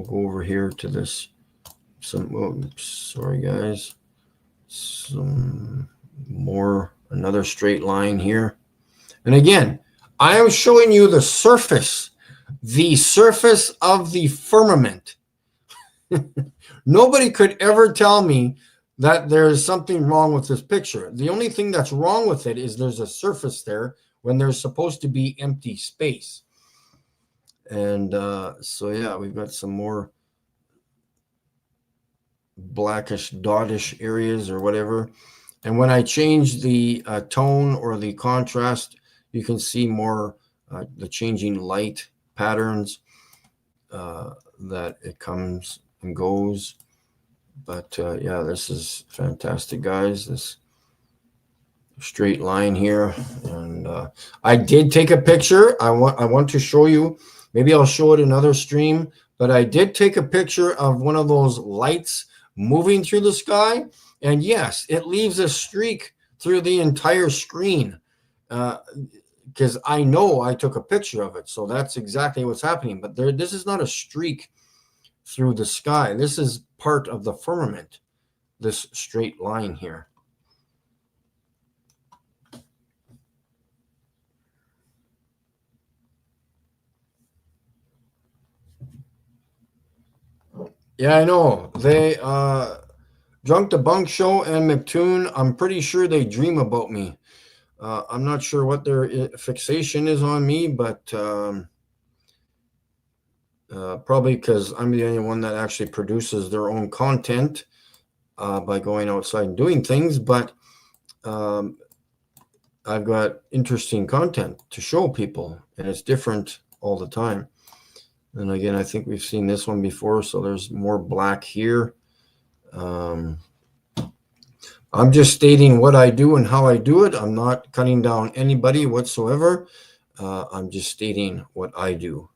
go over here to this. Sorry guys. Some more, another straight line here. And again, I am showing you the surface of the firmament. Nobody could ever tell me that there's something wrong with this picture. The only thing that's wrong with it is there's a surface there when there's supposed to be empty space. And so yeah, we've got some more blackish dottish areas or whatever. And when I change the tone or the contrast, you can see more the changing light patterns that it comes and goes. But yeah, this is fantastic, guys. This straight line here. And I did take a picture. I want to show you. Maybe I'll show it another stream. But I did take a picture of one of those lights moving through the sky. And yes, it leaves a streak through the entire screen. Because I know I took a picture of it. So that's exactly what's happening. But this is not a streak through the sky. This is part of the firmament, this straight line here. Yeah, I know. They Drunk the Bunk Show and McToon, I'm pretty sure they dream about me. I'm not sure what their fixation is on me, but probably because I'm the only one that actually produces their own content by going outside and doing things. But I've got interesting content to show people, and it's different all the time. And again, I think we've seen this one before, so there's more black here. I'm just stating what I do and how I do it. I'm not cutting down anybody whatsoever. I'm just stating what I do.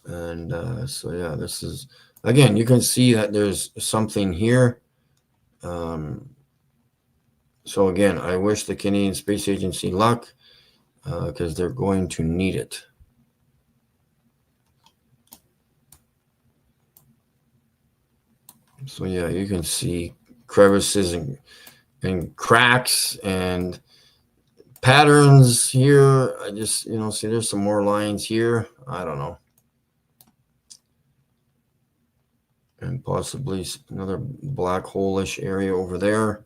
And so, yeah, this is, again, you can see that there's something here. So, again, I wish the Canadian Space Agency luck because they're going to need it. So, yeah, you can see crevices and cracks and patterns here. I just, see there's some more lines here. I don't know. And possibly another black hole-ish area over there.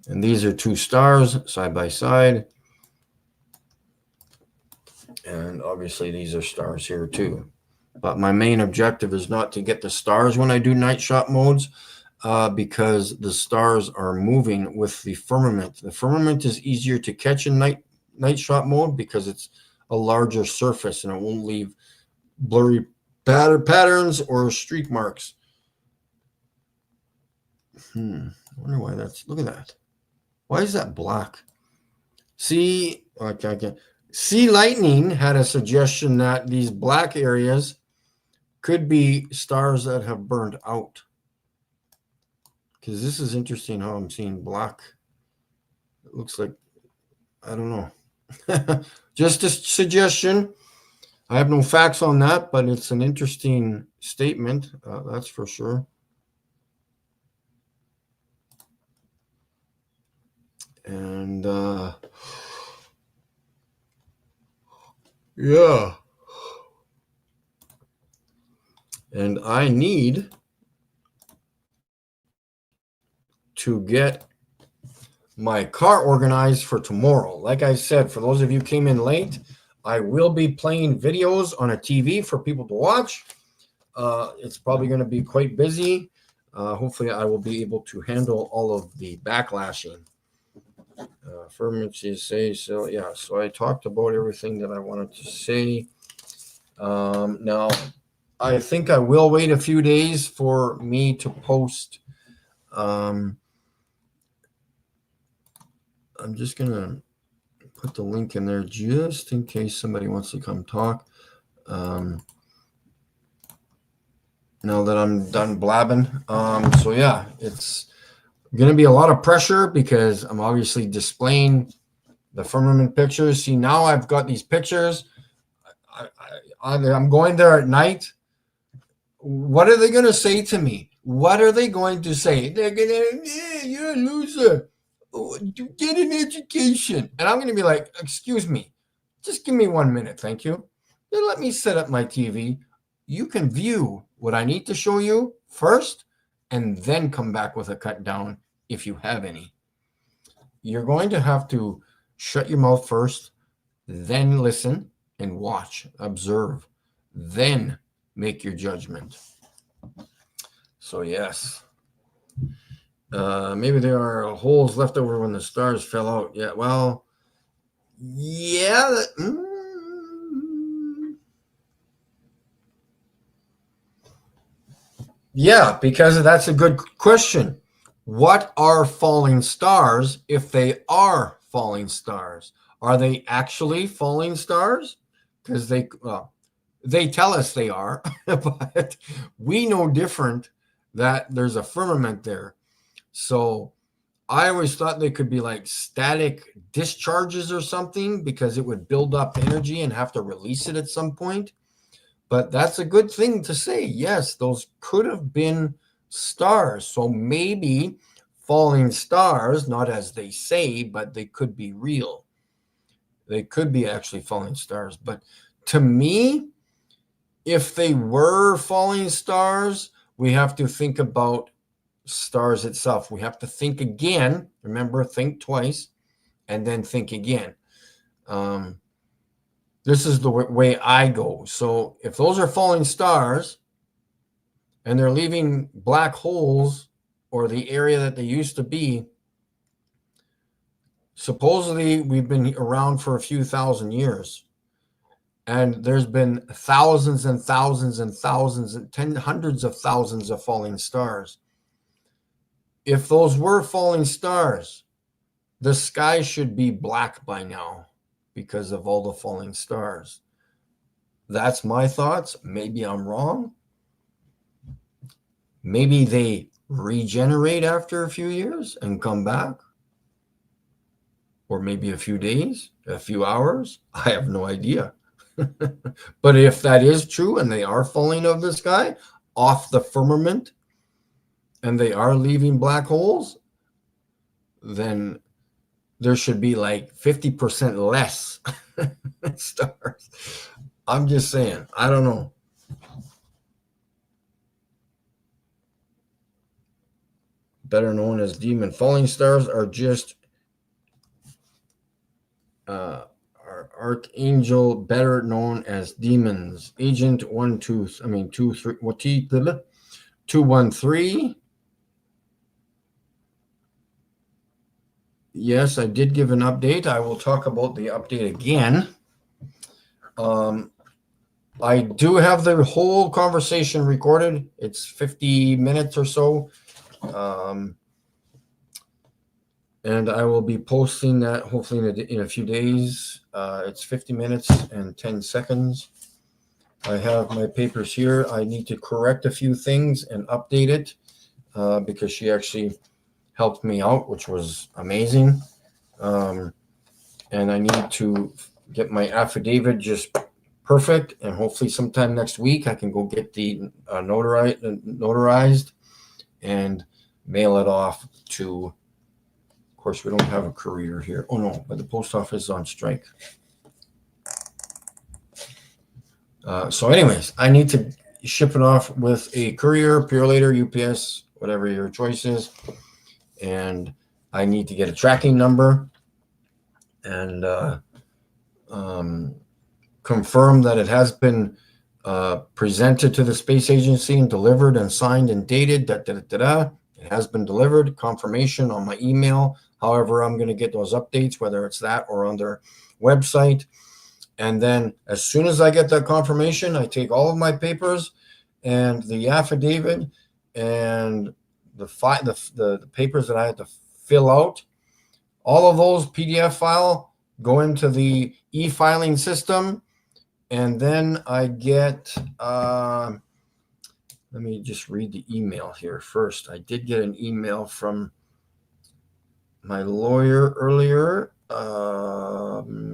And these are two stars side by side. And obviously these are stars here too. But my main objective is not to get the stars when I do night shot modes because the stars are moving with the firmament. The firmament is easier to catch in night shot mode because it's a larger surface and it won't leave blurry patterns or streak marks. I wonder why that's, look at that. Why is that black? See, okay. Sea Lightning had a suggestion that these black areas could be stars that have burned out. Because this is interesting how I'm seeing black. It looks like, I don't know. Just a suggestion. I have no facts on that, but it's an interesting statement. That's for sure. And yeah. And I need to get my car organized for tomorrow. Like I said, for those of you who came in late, I will be playing videos on a TV for people to watch. It's probably going to be quite busy. Hopefully, I will be able to handle all of the backlashing. Firmament say so. Yeah, so I talked about everything that I wanted to say. Now, I think I will wait a few days for me to post. I'm just going to put the link in there just in case somebody wants to come talk. Now that I'm done blabbing. So yeah, it's going to be a lot of pressure because I'm obviously displaying the firmament pictures. See, now I've got these pictures. I'm going there at night. What are they going to say to me? What are they going to say? They're going to, you're a loser. Get an education. And I'm going to be like, excuse me, just give me 1 minute. Thank you. Then let me set up my TV. You can view what I need to show you first and then come back with a cut down if you have any. You're going to have to shut your mouth first, then listen and watch, observe, then make your judgment. So yes, maybe there are holes left over when the stars fell out. Yeah, well, yeah. Yeah, because that's a good question. What are falling stars if they are falling stars? Are they actually falling stars? Because they tell us they are, but we know different, that there's a firmament there. So I always thought they could be like static discharges or something because it would build up energy and have to release it at some point. But that's a good thing to say. Yes, those could have been stars. So maybe falling stars, not as they say, but they could be real. They could be actually falling stars. But to me, if they were falling stars, we have to think about stars itself. We have to think again. Remember, think twice and then think again. This is the way I go. So if those are falling stars and they're leaving black holes or the area that they used to be, supposedly we've been around for a few thousand years. And there's been thousands and thousands and thousands and hundreds of thousands of falling stars. If those were falling stars, the sky should be black by now because of all the falling stars. That's my thoughts. Maybe I'm wrong. Maybe they regenerate after a few years and come back. Or maybe a few days, a few hours. I have no idea. But if that is true and they are falling out of the sky, off the firmament, and they are leaving black holes, then there should be like 50% less stars. I'm just saying, I don't know. Better known as demon. Falling stars are just our archangel, better known as demons. Agent 213. Yes, I did give an update. I will talk about the update again. I do have the whole conversation recorded. It's 50 minutes or so. And I will be posting that hopefully in a few days. It's 50 minutes and 10 seconds. I have my papers here. I need to correct a few things and update it because she actually helped me out, which was amazing. And I need to get my affidavit just perfect. And hopefully sometime next week, I can go get the notarized and mail it off to, of course, we don't have a courier here. Oh no, but the post office is on strike. So anyways, I need to ship it off with a courier, Purelator, UPS, whatever your choice is. And I need to get a tracking number and confirm that it has been presented to the space agency and delivered and signed and dated. It has been delivered. Confirmation on my email. However, I'm going to get those updates, whether it's that or on their website. And then as soon as I get that confirmation, I take all of my papers and the affidavit and the papers that I had to fill out, all of those PDF file go into the e-filing system, and then I get let me just read the email here first. I did get an email from my lawyer earlier.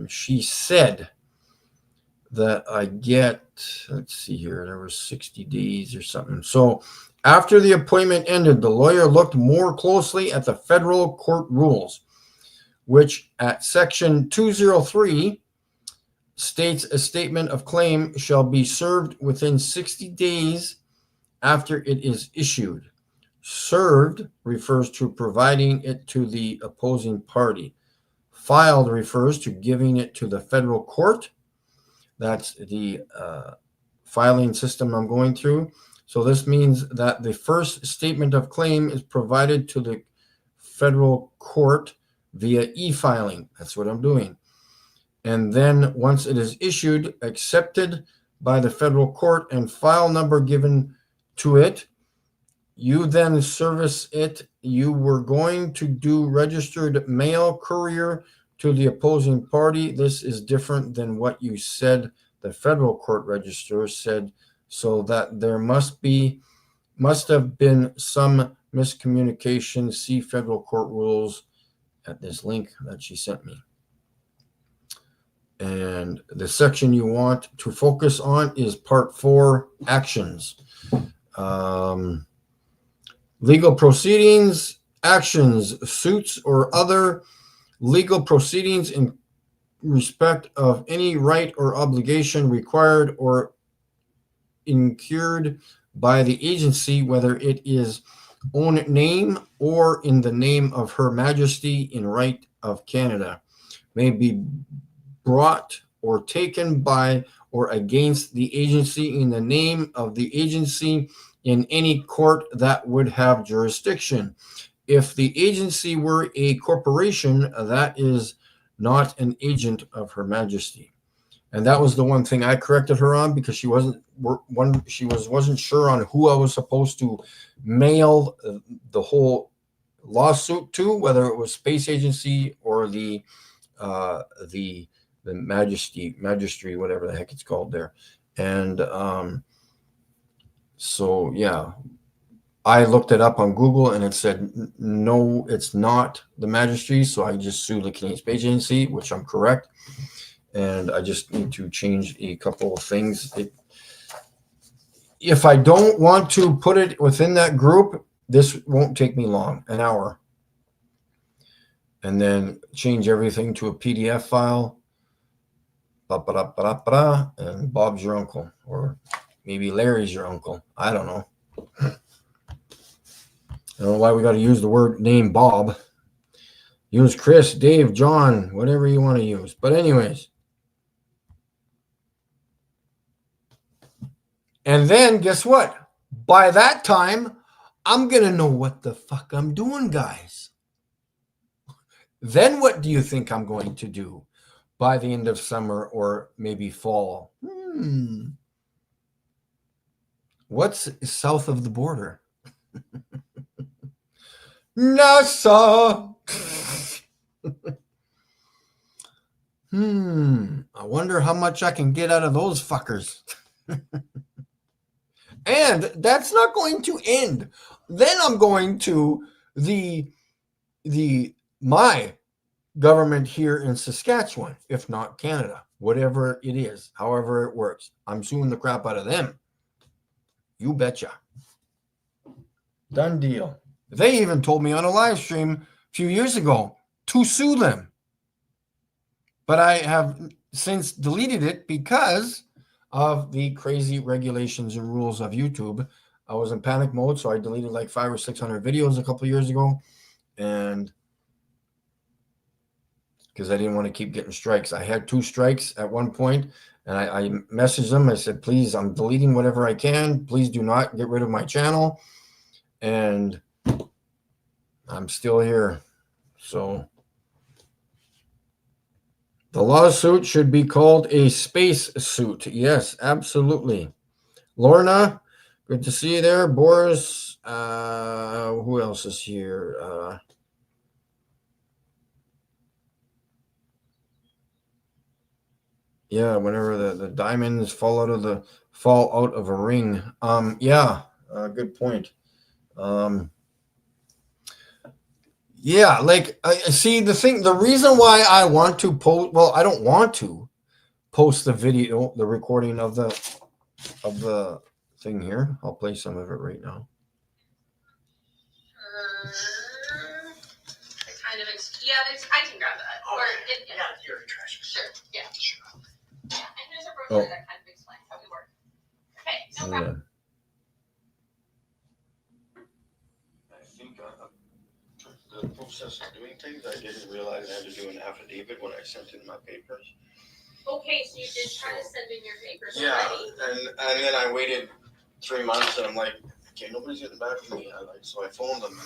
She said that I get, let's see here, there was 60 days or something. So after the appointment ended, the lawyer looked more closely at the federal court rules, which at section 203 states a statement of claim shall be served within 60 days after it is issued. Served refers to providing it to the opposing party. Filed refers to giving it to the federal court. That's the filing system I'm going through. So this means that the first statement of claim is provided to the federal court via e-filing. That's what I'm doing. And then once it is issued, accepted by the federal court, and file number given to it, you then service it. You were going to do registered mail courier to the opposing party. This is different than what you said the federal court register said, so that there must have been some miscommunication. See federal court rules at this link that she sent me. And the section you want to focus on is part 4, actions. Legal proceedings, actions, suits, or other legal proceedings in respect of any right or obligation required or incurred by the agency, whether it is own name or in the name of Her Majesty in right of Canada, may be brought or taken by or against the agency in the name of the agency in any court that would have jurisdiction. If the agency were a corporation, that is not an agent of Her Majesty. And that was the one thing I corrected her on, because she wasn't sure on who I was supposed to mail the whole lawsuit to, whether it was space agency or the Majesty, whatever the heck it's called there. And so yeah, I looked it up on Google and it said no, it's not the Majesty. So I just sued the Canadian Space Agency, which I'm correct. And I just need to change a couple of things. If I don't want to put it within that group, this won't take me long, an hour. And then change everything to a PDF file. And Bob's your uncle, or maybe Larry's your uncle. I don't know. I don't know why we got to use the word name Bob. Use Chris, Dave, John, whatever you want to use. But anyways. And then guess what? By that time, I'm going to know what the fuck I'm doing, guys. Then what do you think I'm going to do by the end of summer or maybe fall? What's south of the border? NASA. I wonder how much I can get out of those fuckers. And that's not going to end. Then I'm going to my government here in Saskatchewan, if not Canada, whatever it is, however it works. I'm suing the crap out of them. You betcha. Done deal. They even told me on a live stream a few years ago to sue them. But I have since deleted it because of the crazy regulations and rules of YouTube. I was in panic mode, so I deleted like 500 or 600 videos a couple of years ago, and because I didn't want to keep getting strikes. I had 2 strikes at one point, and I messaged them. I said, please, I'm deleting whatever I can. Please do not get rid of my channel. And I'm still here. So the lawsuit should be called a space suit. Yes, absolutely. Lorna, Good to see you there, Boris. Who else is here? Yeah, whenever the diamonds fall out of a ring. Yeah, good point. Yeah, like I see the reason why I want to post, well, I don't want to post the video, the recording of the thing here. I'll play some of it right now. I can grab that. Oh, Or yeah, you're a trash. sure. Yeah. Yeah. And there's a Oh. brochure that kind of explains how we work. Okay, no problem. I think the process of doing things, I didn't realize I had to do an affidavit when I sent in my papers. Okay, so you did try to send in your papers Yeah, already. and then I waited 3 months, and I'm like, okay, nobody's getting back to me. So I phoned them.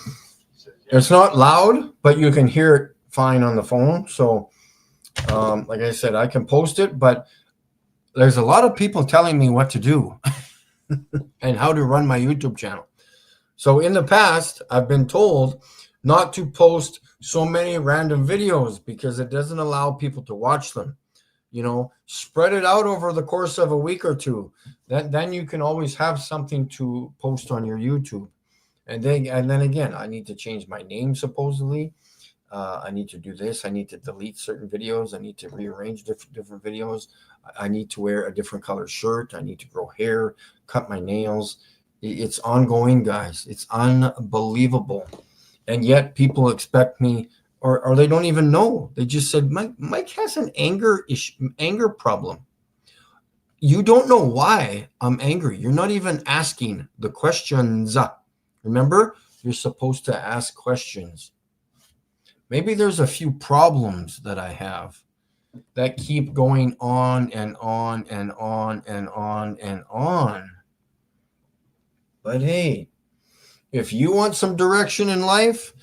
It's not loud, but you can hear it fine on the phone. So, like I said, I can post it, but there's a lot of people telling me what to do and how to run my YouTube channel. So in the past, I've been told not to post so many random videos because it doesn't allow people to watch them. You know, spread it out over the course of a week or two. Then you can always have something to post on your YouTube. And then again, I need to change my name supposedly. I need to do this. I need to delete certain videos. I need to rearrange different videos. I need to wear a different color shirt. I need to grow hair, cut my nails. It's ongoing, guys. It's unbelievable. And yet people expect me, or they don't even know. They just said, Mike has an anger problem. You don't know why I'm angry. You're not even asking the questions. Remember, you're supposed to ask questions. Maybe there's a few problems that I have that keep going on and on and on and on and on. But hey, if you want some direction in life,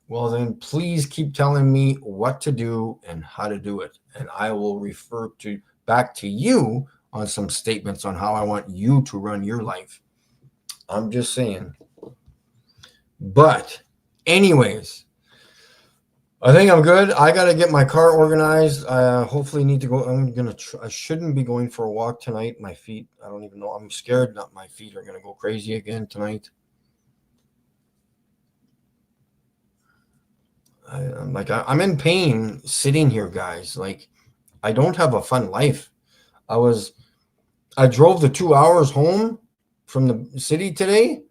well, then please keep telling me what to do and how to do it. And I will refer back to you on some statements on how I want you to run your life. I'm just saying. But anyways, I think I'm good. I got to get my car organized. I hopefully need to go. I shouldn't be going for a walk tonight. My feet, I don't even know. I'm scared that my feet are going to go crazy again tonight. I'm in pain sitting here, guys. Like, I don't have a fun life. I drove the 2 hours home from the city today.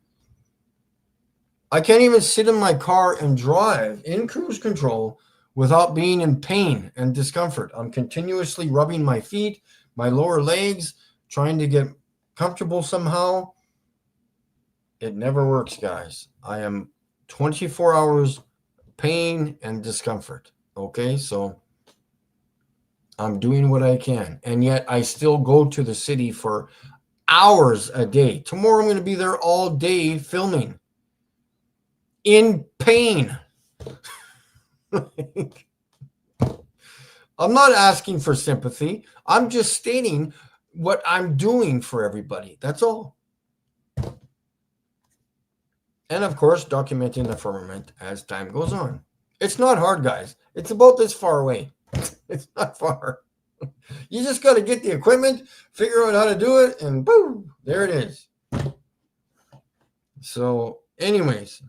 I can't even sit in my car and drive in cruise control without being in pain and discomfort. I'm continuously rubbing my feet, my lower legs, trying to get comfortable somehow. It never works, guys. I am 24 hours pain and discomfort. Okay, so I'm doing what I can. And yet I still go to the city for hours a day. Tomorrow I'm going to be there all day filming. In pain. I'm not asking for sympathy. I'm just stating what I'm doing for everybody. That's all. And of course, documenting the firmament as time goes on. It's not hard, guys. It's about this far away. It's not far. You just got to get the equipment, figure out how to do it, and boom, there it is. So, anyways.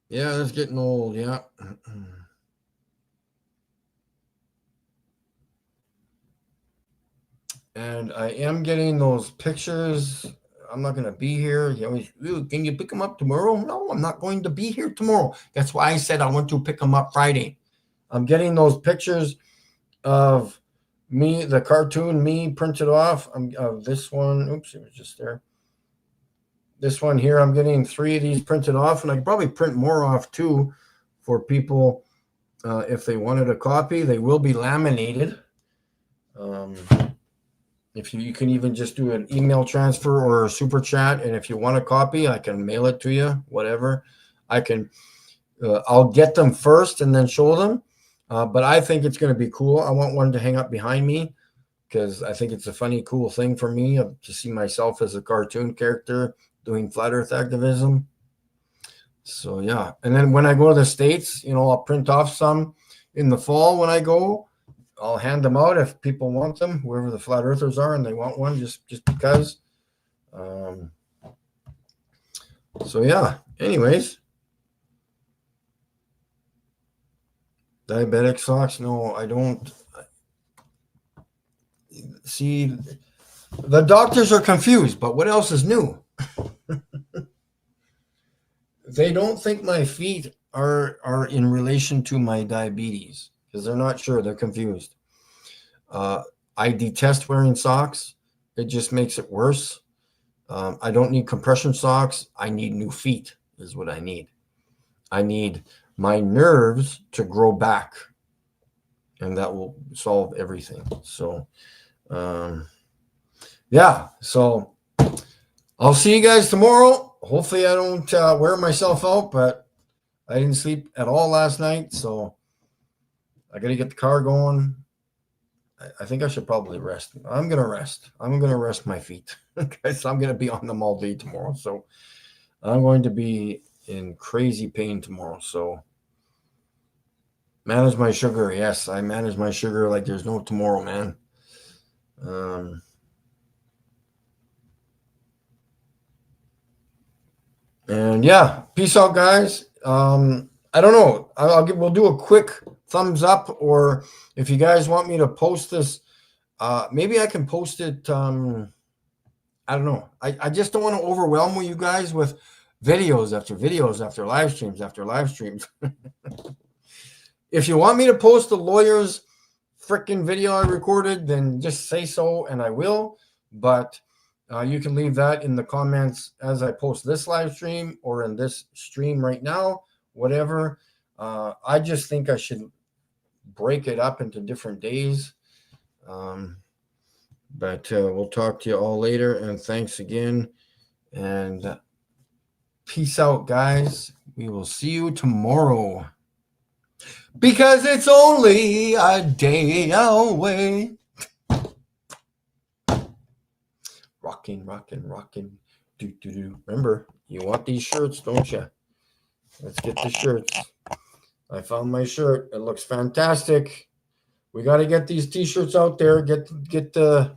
Yeah, it's getting old. Yeah. And I am getting those pictures. I'm not going to be here. He always, can you pick them up tomorrow? No, I'm not going to be here tomorrow. That's why I said I want to pick them up Friday. I'm getting those pictures of me, the cartoon, me printed off. Of this one. Oops, it was just there. This one here, I'm getting 3 of these printed off, and I could probably print more off too for people if they wanted a copy. They will be laminated. If you can even just do an email transfer or a super chat, and if you want a copy, I can mail it to you. Whatever, I'll get them first and then show them. But I think it's going to be cool. I want one to hang up behind me because I think it's a funny, cool thing for me to see myself as a cartoon character doing flat Earth activism. So yeah, and then when I go to the States, I'll print off some in the fall when I go. I'll hand them out if people want them, whoever the flat earthers are, and they want one just because. So yeah. Anyways, diabetic socks. No, I don't. See, the doctors are confused, but what else is new? They don't think my feet are in relation to my diabetes because they're not sure. They're confused. I detest wearing socks. It just makes it worse. I don't need compression socks. I need new feet is what I need. I need my nerves to grow back, and that will solve everything. So, yeah. So I'll see you guys tomorrow. Hopefully I don't wear myself out, but I didn't sleep at all last night, so I got to get the car going. I think I should probably rest. I'm going to rest. I'm going to rest my feet because I'm going to be on them all day tomorrow. So I'm going to be in crazy pain tomorrow. So manage my sugar. Yes, I manage my sugar like there's no tomorrow, man. And yeah, peace out, guys. I don't know. We'll do a quick thumbs up, or if you guys want me to post this, maybe I can post it. I don't know. I just don't want to overwhelm you guys with videos after videos after live streams after live streams. If you want me to post the lawyer's freaking video I recorded, then just say so and I will. But you can leave that in the comments as I post this live stream or in this stream right now, whatever. I just think I should break it up into different days. But we'll talk to you all later, and thanks again, and peace out, guys. We will see you tomorrow because it's only a day away. Rocking, rocking, rocking. Do. Remember, you want these shirts, don't you? Let's get the shirts. I found my shirt. It looks fantastic. We got to get these t-shirts out there. Get the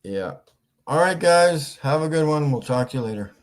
yeah. All right, guys. Have a good one. We'll talk to you later.